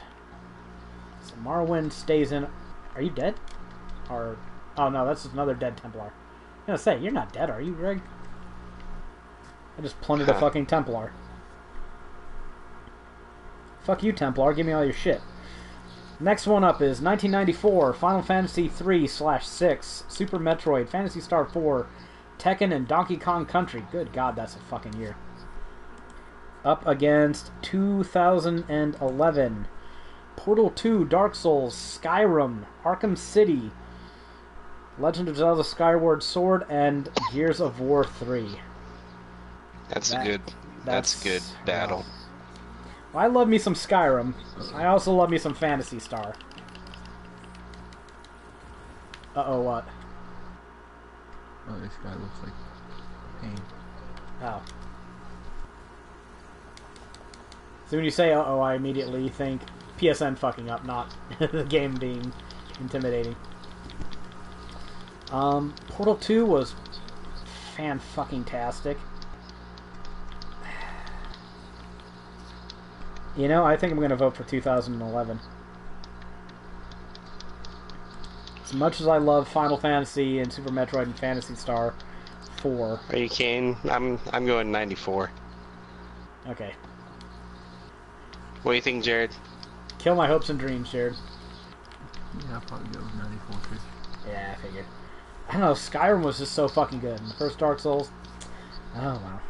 Speaker 1: So Morrowind stays in... Are you dead? Or... Oh no, that's another dead Templar. I'm gonna say, you're not dead, are you, Greg? I just plundered a fucking Templar. Fuck you, Templar. Give me all your shit. Next one up is 1994, Final Fantasy 3/6, Super Metroid, Phantasy Star 4, Tekken, and Donkey Kong Country. Good God, that's a fucking year. Up against 2011, Portal 2, Dark Souls, Skyrim, Arkham City, Legend of Zelda Skyward Sword, and Gears of War 3.
Speaker 2: That's a good battle.
Speaker 1: Well, I love me some Skyrim. I also love me some Phantasy Star. Uh-oh, what?
Speaker 3: Oh, this guy looks like pain.
Speaker 1: Oh. So when you say uh-oh, I immediately think PSN fucking up, not the game being intimidating. Portal 2 was fan-fucking-tastic. You know, I think I'm going to vote for 2011. As much as I love Final Fantasy and Super Metroid and Phantasy Star 4.
Speaker 2: Are you kidding? I'm going 94.
Speaker 1: Okay.
Speaker 2: What do you think, Jared?
Speaker 1: Kill my hopes and dreams, Jared.
Speaker 3: Yeah, I'll probably go with 94 too.
Speaker 1: Yeah, I figured. I don't know, Skyrim was just so fucking good. And the first Dark Souls. Oh, wow.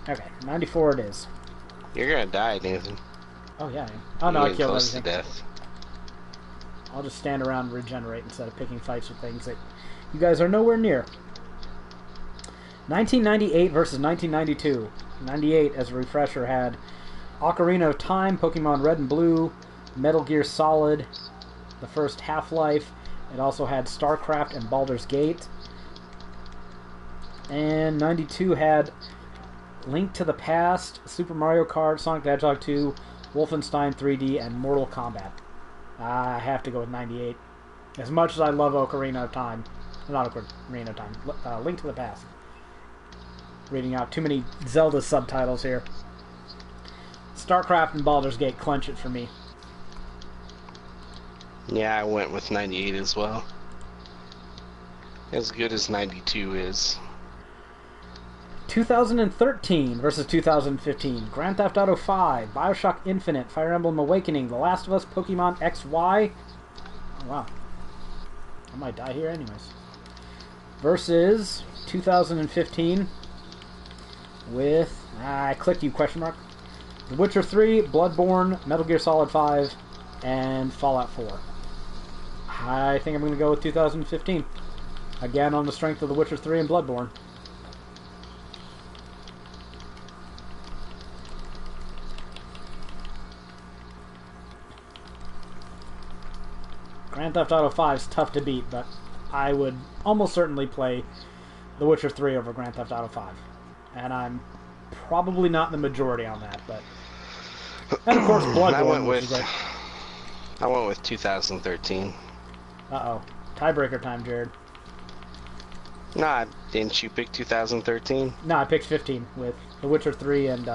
Speaker 1: Okay, 94 it is.
Speaker 2: You're gonna die, Nathan.
Speaker 1: Oh, yeah. Oh, no, I killed
Speaker 2: close
Speaker 1: everything.
Speaker 2: to death.
Speaker 1: I'll just stand around and regenerate instead of picking fights with things that you guys are nowhere near. 1998 versus 1992. 98, as a refresher, had Ocarina of Time, Pokemon Red and Blue, Metal Gear Solid, the first Half-Life. It also had StarCraft and Baldur's Gate. And 92 had Link to the Past, Super Mario Kart, Sonic the Hedgehog 2, Wolfenstein 3D, and Mortal Kombat. I have to go with 98. As much as I love Ocarina of Time. Not Ocarina of Time. Link to the Past. reading out too many Zelda subtitles here. StarCraft and Baldur's Gate clinch it for me.
Speaker 2: Yeah, I went with 98 as well. As good as 92 is.
Speaker 1: 2013 versus 2015. Grand Theft Auto 5, Bioshock Infinite, Fire Emblem Awakening, The Last of Us, Pokemon XY. Oh, wow. I might die here anyways. Versus 2015 with... I clicked you, question mark. The Witcher 3, Bloodborne, Metal Gear Solid 5, and Fallout 4. I think I'm going to go with 2015. Again, on the strength of The Witcher 3 and Bloodborne. Grand Theft Auto 5 is tough to beat, but I would almost certainly play The Witcher 3 over Grand Theft Auto 5. And I'm probably not in the majority on that, but... And of course, Bloodborne,
Speaker 2: I went with 2013.
Speaker 1: Uh-oh. Tiebreaker time, Jared.
Speaker 2: Nah, didn't you pick 2013?
Speaker 1: No, I picked 15 with The Witcher 3 and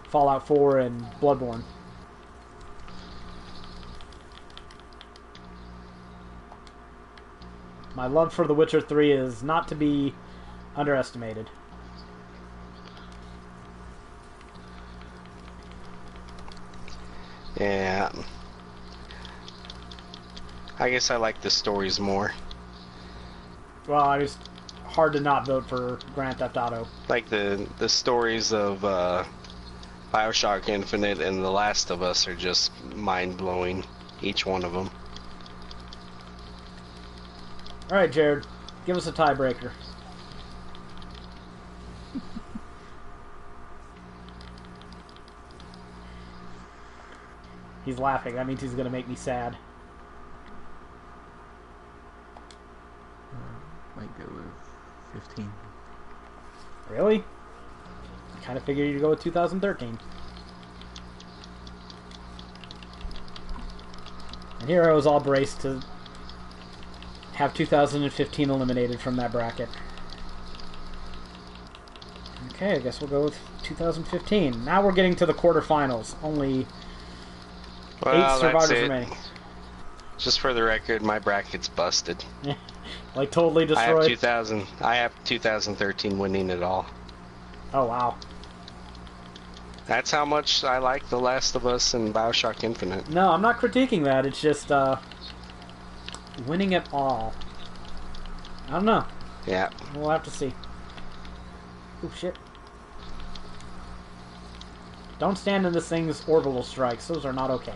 Speaker 1: Fallout 4 and Bloodborne. My love for The Witcher 3 is not to be underestimated.
Speaker 2: Yeah. I guess I like the stories more.
Speaker 1: Well, it's hard to not vote for Grand Theft Auto.
Speaker 2: Like the stories of Bioshock Infinite and The Last of Us are just mind-blowing, each one of them.
Speaker 1: Alright, Jared, give us a tiebreaker. He's laughing. That means he's going to make me sad.
Speaker 3: Might go with 15.
Speaker 1: Really? I kind of figured you'd go with 2013. And here I was all braced to have 2015 eliminated from that bracket. Okay, I guess we'll go with 2015. Now we're getting to the quarterfinals. Only 8 survivors remaining.
Speaker 2: Just for the record, my bracket's busted.
Speaker 1: Like totally destroyed?
Speaker 2: I have 2013 winning it all.
Speaker 1: Oh, wow.
Speaker 2: That's how much I like The Last of Us and Bioshock Infinite.
Speaker 1: No, I'm not critiquing that. It's just, winning it all. I don't know.
Speaker 2: Yeah.
Speaker 1: We'll have to see. Oh, shit. Don't stand in this thing's orbital strikes. Those are not okay.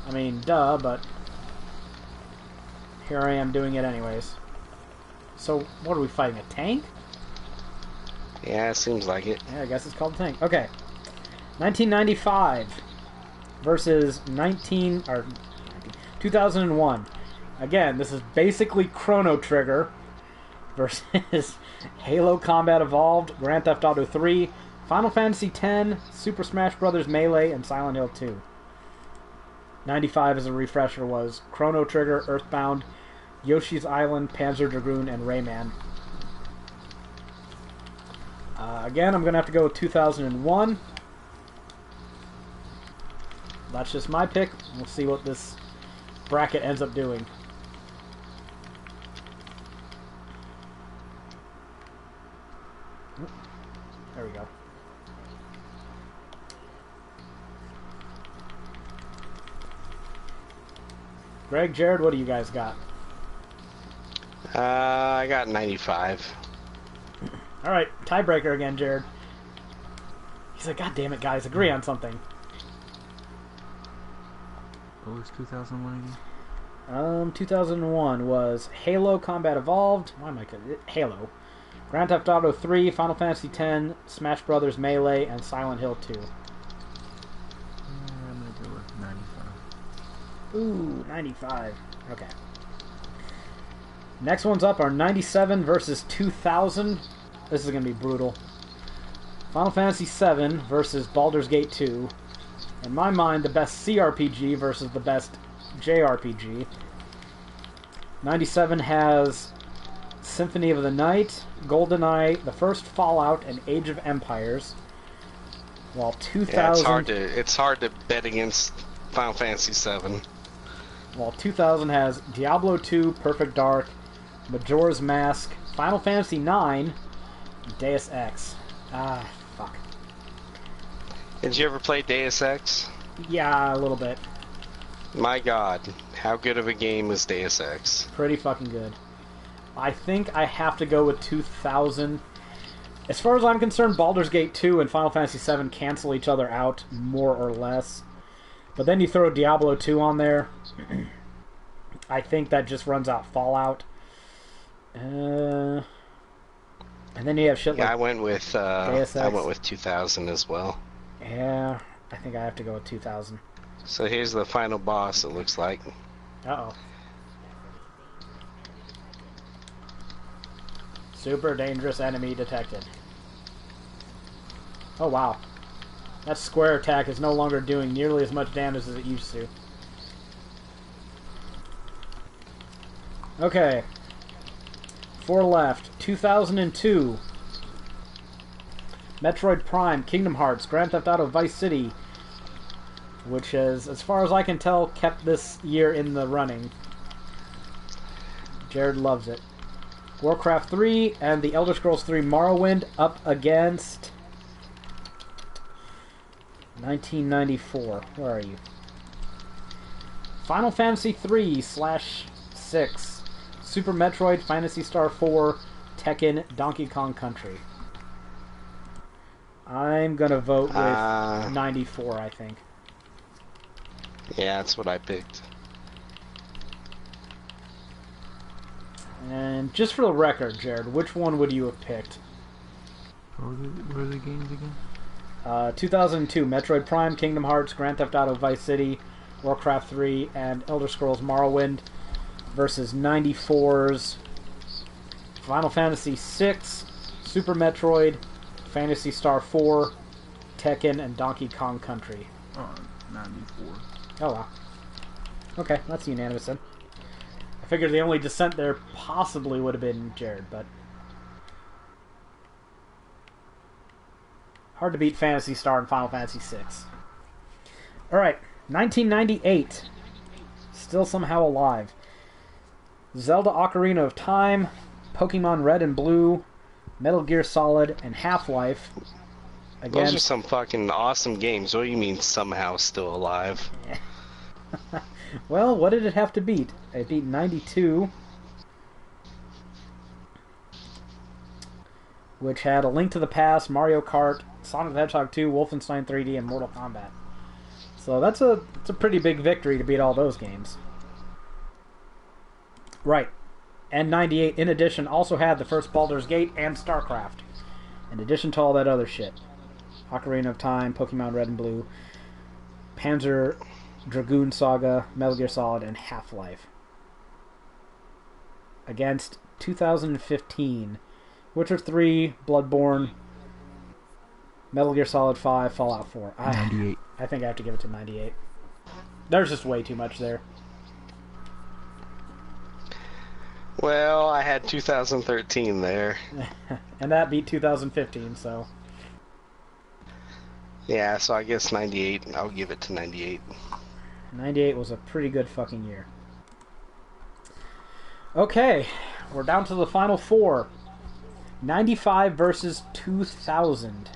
Speaker 1: I mean, duh, but here I am doing it anyways. So, what are we fighting? A tank?
Speaker 2: Yeah, it seems like it.
Speaker 1: Yeah, I guess it's called a tank. Okay. 1995 versus 2001. Again, this is basically Chrono Trigger versus Halo Combat Evolved, Grand Theft Auto 3, Final Fantasy X, Super Smash Bros. Melee, and Silent Hill 2. 95, as a refresher, was Chrono Trigger, Earthbound, Yoshi's Island, Panzer Dragoon, and Rayman. Again, I'm going to have to go with 2001. That's just my pick. We'll see what this bracket ends up doing. There we go. Greg, Jared, what do you guys got?
Speaker 2: I got 95.
Speaker 1: Alright, tiebreaker again, Jared. He's like, God damn it, guys, agree on something.
Speaker 3: What was 2001 again?
Speaker 1: 2001 was Halo Combat Evolved. Why am I good? Halo. Grand Theft Auto 3, Final Fantasy X, Smash Bros. Melee, and Silent Hill 2.
Speaker 3: I'm gonna go with 95.
Speaker 1: Ooh, 95. Okay. Next ones up are 97 versus 2000. This is going to be brutal. Final Fantasy VII versus Baldur's Gate 2. In my mind, the best CRPG versus the best JRPG. 97 has Symphony of the Night, GoldenEye, the first Fallout, and Age of Empires. While 2000...
Speaker 2: Yeah, it's hard to bet against Final Fantasy VII.
Speaker 1: While 2000 has Diablo 2, Perfect Dark, Majora's Mask, Final Fantasy IX, Deus Ex. Ah, fuck.
Speaker 2: Did you ever play Deus Ex?
Speaker 1: Yeah, a little bit.
Speaker 2: My god, how good of a game is Deus Ex?
Speaker 1: Pretty fucking good. I think I have to go with 2000. As far as I'm concerned, Baldur's Gate 2 and Final Fantasy VII cancel each other out, more or less. But then you throw Diablo 2 on there. I think that just runs out Fallout. And then you have shit like...
Speaker 2: Yeah, I went with 2000 as well.
Speaker 1: Yeah, I think I have to go with 2000.
Speaker 2: So here's the final boss, it looks like.
Speaker 1: Uh-oh. Super dangerous enemy detected. Oh, wow. That square attack is no longer doing nearly as much damage as it used to. Okay. 4 left. 2002. Metroid Prime, Kingdom Hearts, Grand Theft Auto Vice City, which has, as far as I can tell, kept this year in the running. Jared loves it. Warcraft 3 and The Elder Scrolls 3 Morrowind up against 1994. Where are you? Final Fantasy 3/6, Super Metroid, Phantasy Star 4, Tekken, Donkey Kong Country. I'm gonna vote with 94, I think.
Speaker 2: Yeah, that's what I picked.
Speaker 1: And just for the record, Jared, which one would you have picked?
Speaker 3: What are the games again?
Speaker 1: 2002, Metroid Prime, Kingdom Hearts, Grand Theft Auto Vice City, Warcraft 3, and Elder Scrolls Morrowind versus 94's Final Fantasy VI, Super Metroid, Phantasy Star 4, Tekken, and Donkey Kong Country.
Speaker 3: 94.
Speaker 1: Oh, wow. Okay, that's unanimous then. I figured the only dissent there possibly would have been Jared, but... hard to beat Phantasy Star and Final Fantasy VI. Alright, 1998. Still somehow alive. Zelda Ocarina of Time, Pokemon Red and Blue, Metal Gear Solid, and Half-Life. Again,
Speaker 2: those are some fucking awesome games. What do you mean somehow still alive?
Speaker 1: Well, what did it have to beat? It beat 92, which had A Link to the Past, Mario Kart, Sonic the Hedgehog 2, Wolfenstein 3D, and Mortal Kombat. So it's a pretty big victory to beat all those games. Right. And 98, in addition, also had the first Baldur's Gate and StarCraft. In addition to all that other shit. Ocarina of Time, Pokemon Red and Blue, Panzer Dragoon Saga, Metal Gear Solid, and Half-Life. Against 2015, Witcher 3, Bloodborne, Metal Gear Solid 5, Fallout 4.
Speaker 3: 98.
Speaker 1: I think I have to give it to 98. There's just way too much there.
Speaker 2: Well, I had 2013 there.
Speaker 1: And that beat 2015, so...
Speaker 2: yeah, so I guess 98. I'll give it to 98.
Speaker 1: 98 was a pretty good fucking year. Okay, we're down to the final 4. 95 versus 2000.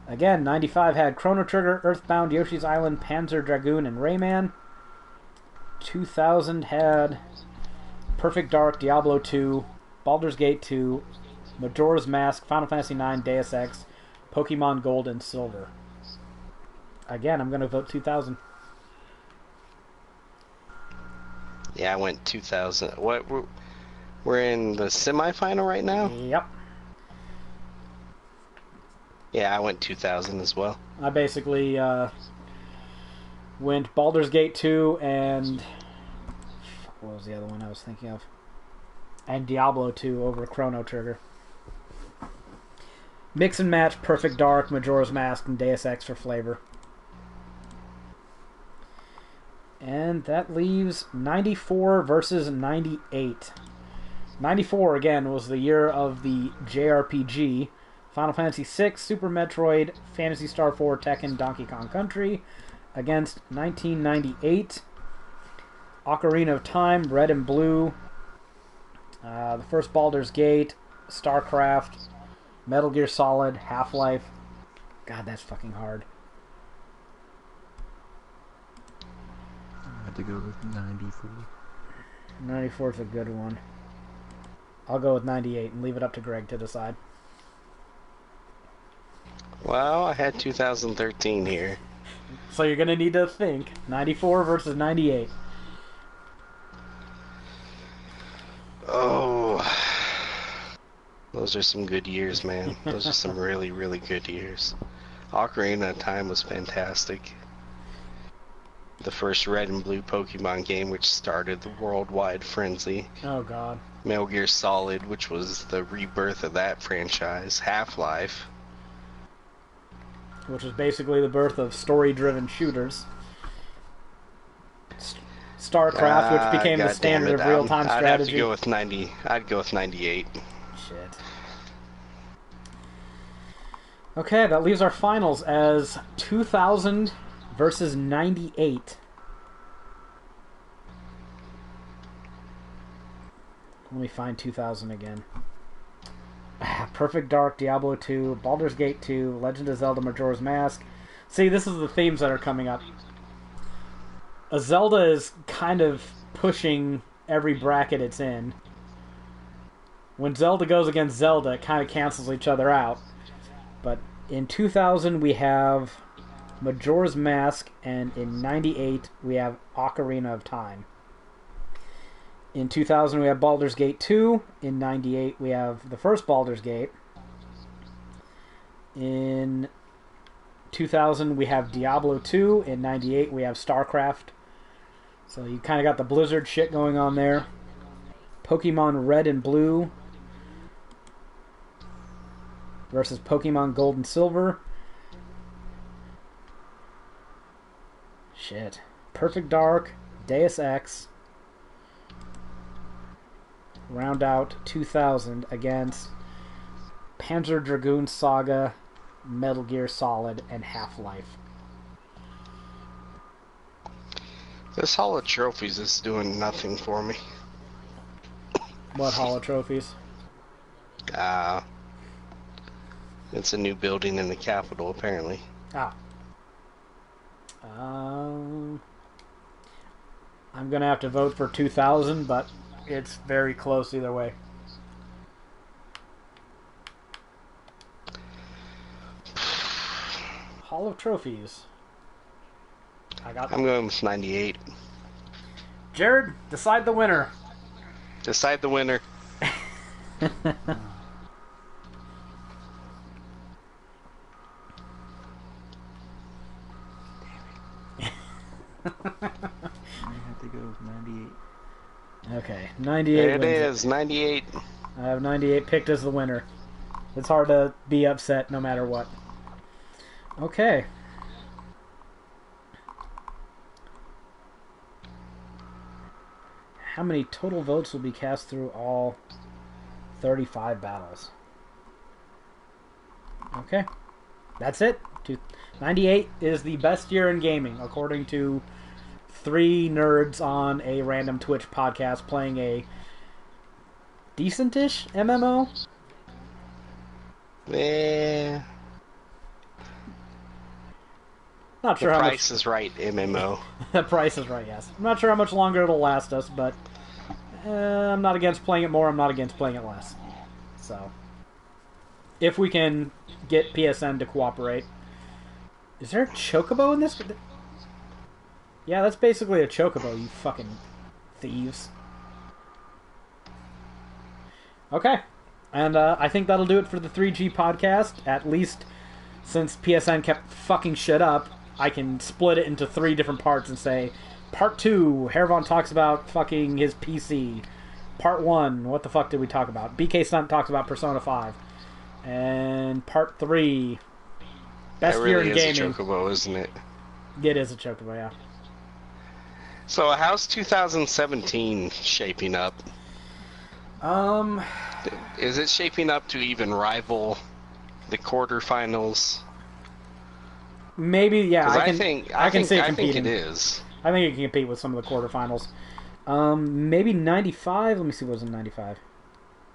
Speaker 1: Again, 95 had Chrono Trigger, Earthbound, Yoshi's Island, Panzer Dragoon, and Rayman. 2000 had Perfect Dark, Diablo 2, Baldur's Gate 2, Majora's Mask, Final Fantasy IX, Deus Ex, Pokemon Gold, and Silver. Again, I'm going to vote 2000.
Speaker 2: Yeah, I went 2000. What? We're in the semifinal right now?
Speaker 1: Yep.
Speaker 2: Yeah, I went 2000 as well.
Speaker 1: I basically went Baldur's Gate 2 and... what was the other one I was thinking of? And Diablo 2 over Chrono Trigger. Mix and match Perfect Dark, Majora's Mask, and Deus Ex for flavor. And that leaves 94 versus 98. 94, again, was the year of the JRPG. Final Fantasy VI, Super Metroid, Phantasy Star 4, Tekken, Donkey Kong Country. Against 1998, Ocarina of Time, Red and Blue, the first Baldur's Gate, StarCraft, Metal Gear Solid, Half-Life. God, that's fucking hard.
Speaker 3: I had to go with 94.
Speaker 1: 94 is a good one. I'll go with 98 and leave it up to Greg to decide.
Speaker 2: Well, I had 2013 here.
Speaker 1: So you're going to need to think. 94 versus 98.
Speaker 2: Oh. Those are some good years, man. Those are some really, really good years. Ocarina of Time was fantastic. The first Red and Blue Pokemon game, which started the worldwide frenzy.
Speaker 1: Oh, God.
Speaker 2: Metal Gear Solid, which was the rebirth of that franchise. Half-Life.
Speaker 1: Which was basically the birth of story-driven shooters. StarCraft, which became the standard of real-time strategy.
Speaker 2: I'd have to go with 90. I'd go with 98.
Speaker 1: Shit. Okay, that leaves our finals as 2000 versus 98. Let me find 2000 again. Perfect Dark, Diablo 2, Baldur's Gate 2, Legend of Zelda Majora's Mask. See, this is the themes that are coming up. A Zelda is kind of pushing every bracket it's in. When Zelda goes against Zelda, it kind of cancels each other out. But in 2000, we have Majora's Mask, and in 98, we have Ocarina of Time. In 2000, we have Baldur's Gate 2. In 98, we have the first Baldur's Gate. In 2000, we have Diablo 2. In 98, we have StarCraft. So you kind of got the Blizzard shit going on there. Pokemon Red and Blue versus Pokemon Gold and Silver. Shit. Perfect Dark, Deus Ex. Round out 2000 against Panzer Dragoon Saga, Metal Gear Solid, and Half-Life.
Speaker 2: This Hall of Trophies is doing nothing for me.
Speaker 1: What Hall of Trophies?
Speaker 2: It's a new building in the Capitol, apparently.
Speaker 1: Ah. I'm going to have to vote for 2000, but it's very close either way. Hall of Trophies.
Speaker 2: I'm going with 98.
Speaker 1: Jared, decide the winner.
Speaker 2: Decide the winner.
Speaker 3: I have to go with 98.
Speaker 1: Okay, 98
Speaker 2: There it
Speaker 1: wins
Speaker 2: is, 98.
Speaker 1: I have 98 picked as the winner. It's hard to be upset no matter what. Okay. How many total votes will be cast through all 35 battles? Okay. That's it. 98 is the best year in gaming, according to 3 nerds on a random Twitch podcast playing a decent-ish MMO.
Speaker 2: Yeah.
Speaker 1: Not sure
Speaker 2: The
Speaker 1: how
Speaker 2: Price
Speaker 1: much.
Speaker 2: is Right MMO.
Speaker 1: The Price is Right, yes. I'm not sure how much longer it'll last us, but I'm not against playing it more. I'm not against playing it less. So, if we can get PSN to cooperate. Is there a chocobo in this? Yeah, that's basically a chocobo, you fucking thieves. Okay. And I think that'll do it for the 3G podcast. At least since PSN kept fucking shit up, I can split it into 3 different parts and say, Part 2, Haeravon talks about fucking his PC. Part 1, what the fuck did we talk about? Bkstunt talks about Persona 5. And Part 3, best
Speaker 2: That really
Speaker 1: year in
Speaker 2: is
Speaker 1: gaming.
Speaker 2: a chocobo, isn't it?
Speaker 1: It is a chocobo, yeah.
Speaker 2: So how's 2017 shaping up? Is it shaping up to even rival the quarterfinals?
Speaker 1: Maybe, yeah.
Speaker 2: I think it is.
Speaker 1: I think it can compete with some of the quarterfinals. Maybe 95. Let me see what was in 95.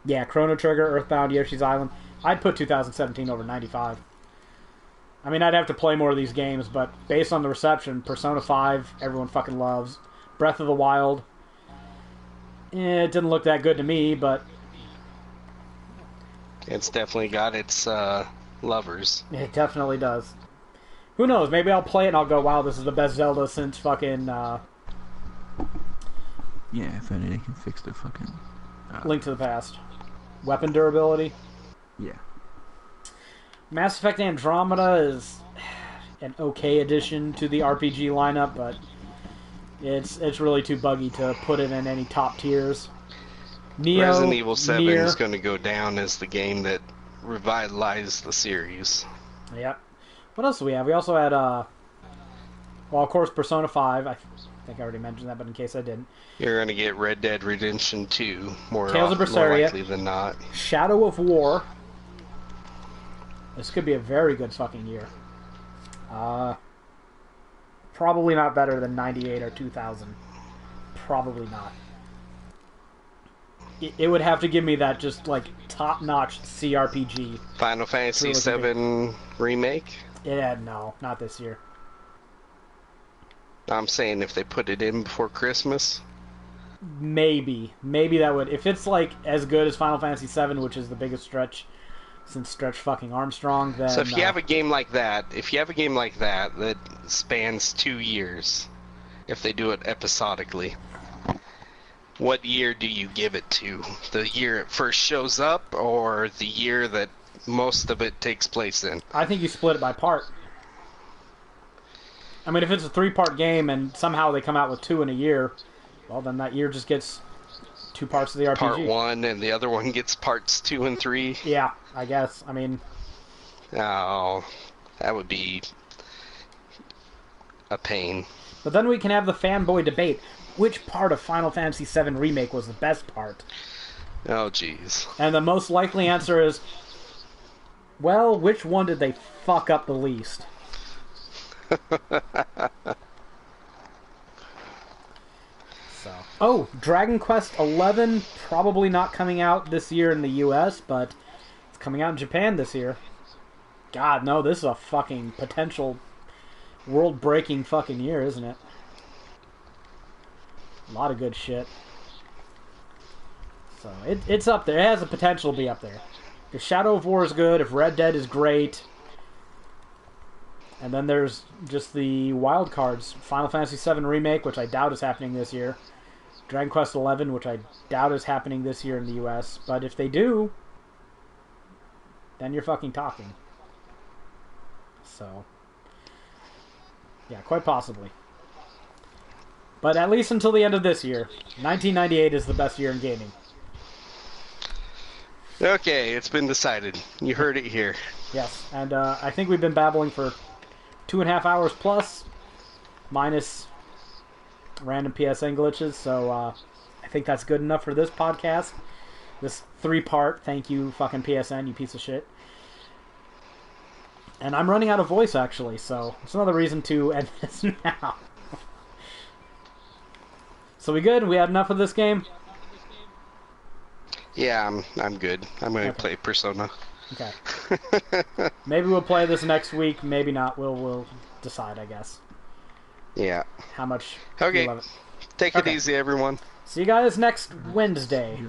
Speaker 1: Yeah, Chrono Trigger, Earthbound, Yoshi's Island. I'd put 2017 over 95. I mean, I'd have to play more of these games, but based on the reception, Persona 5, everyone fucking loves. Breath of the Wild, it didn't look that good to me, but
Speaker 2: it's definitely got its lovers.
Speaker 1: It definitely does. Who knows? Maybe I'll play it and I'll go, wow, this is the best Zelda since fucking...
Speaker 3: Yeah, if only they can fix the fucking...
Speaker 1: Link to the Past. Weapon durability.
Speaker 3: Yeah.
Speaker 1: Mass Effect Andromeda is an okay addition to the RPG lineup, but it's really too buggy to put it in any top tiers. Neo,
Speaker 2: Resident Evil 7
Speaker 1: Nier.
Speaker 2: is going to go down as the game that revitalized the series.
Speaker 1: Yep. What else do we have? We also had, well, of course, Persona 5. I think I already mentioned that, but in case I didn't.
Speaker 2: You're going to get Red Dead Redemption 2 more likely than not.
Speaker 1: Shadow of War. This could be a very good fucking year. Probably not better than 98 or 2000. Probably not. It would have to give me that just, like, top-notch CRPG.
Speaker 2: Final Fantasy VII Remake?
Speaker 1: Yeah, no, not this year.
Speaker 2: I'm saying if they put it in before Christmas.
Speaker 1: Maybe that would. If it's like as good as Final Fantasy VII, which is the biggest stretch since Stretch fucking Armstrong, then.
Speaker 2: So if you have a game like that, that spans 2 years, if they do it episodically, what year do you give it to? The year it first shows up, or the year that most of it takes place in?
Speaker 1: I think you split it by part. I mean, if it's a 3-part game and somehow they come out with 2 in a year, well, then that year just gets 2 parts of the RPG.
Speaker 2: Part 1 and the other one gets parts 2 and 3?
Speaker 1: Yeah, I guess. I mean...
Speaker 2: Oh, that would be a pain.
Speaker 1: But then we can have the fanboy debate. Which part of Final Fantasy VII Remake was the best part?
Speaker 2: Oh, jeez.
Speaker 1: And the most likely answer is, well, which one did they fuck up the least? Oh, Dragon Quest XI, probably not coming out this year in the US, but it's coming out in Japan this year. God, no, this is a fucking potential world-breaking fucking year, isn't it? A lot of good shit. So, it's up there. It has the potential to be up there. If Shadow of War is good, if Red Dead is great... And then there's just the wild cards. Final Fantasy VII Remake, which I doubt is happening this year. Dragon Quest XI, which I doubt is happening this year in the US. But if they do, then you're fucking talking. So, yeah, quite possibly. But at least until the end of this year, 1998 is the best year in gaming.
Speaker 2: Okay, it's been decided. You heard it here.
Speaker 1: Yes, and I think we've been babbling for 2.5 hours plus, minus random PSN glitches, so I think that's good enough for this podcast. This 3-part, thank you fucking PSN, you piece of shit. And I'm running out of voice, actually, so it's another reason to end this now. So we good? We had enough of this game?
Speaker 2: Yeah, I'm good. I'm going to play Persona.
Speaker 1: Okay. Maybe we'll play this next week. Maybe not. We'll decide, I guess.
Speaker 2: Yeah.
Speaker 1: How much
Speaker 2: okay.
Speaker 1: we love it.
Speaker 2: Take it easy, everyone.
Speaker 1: See you guys next Wednesday.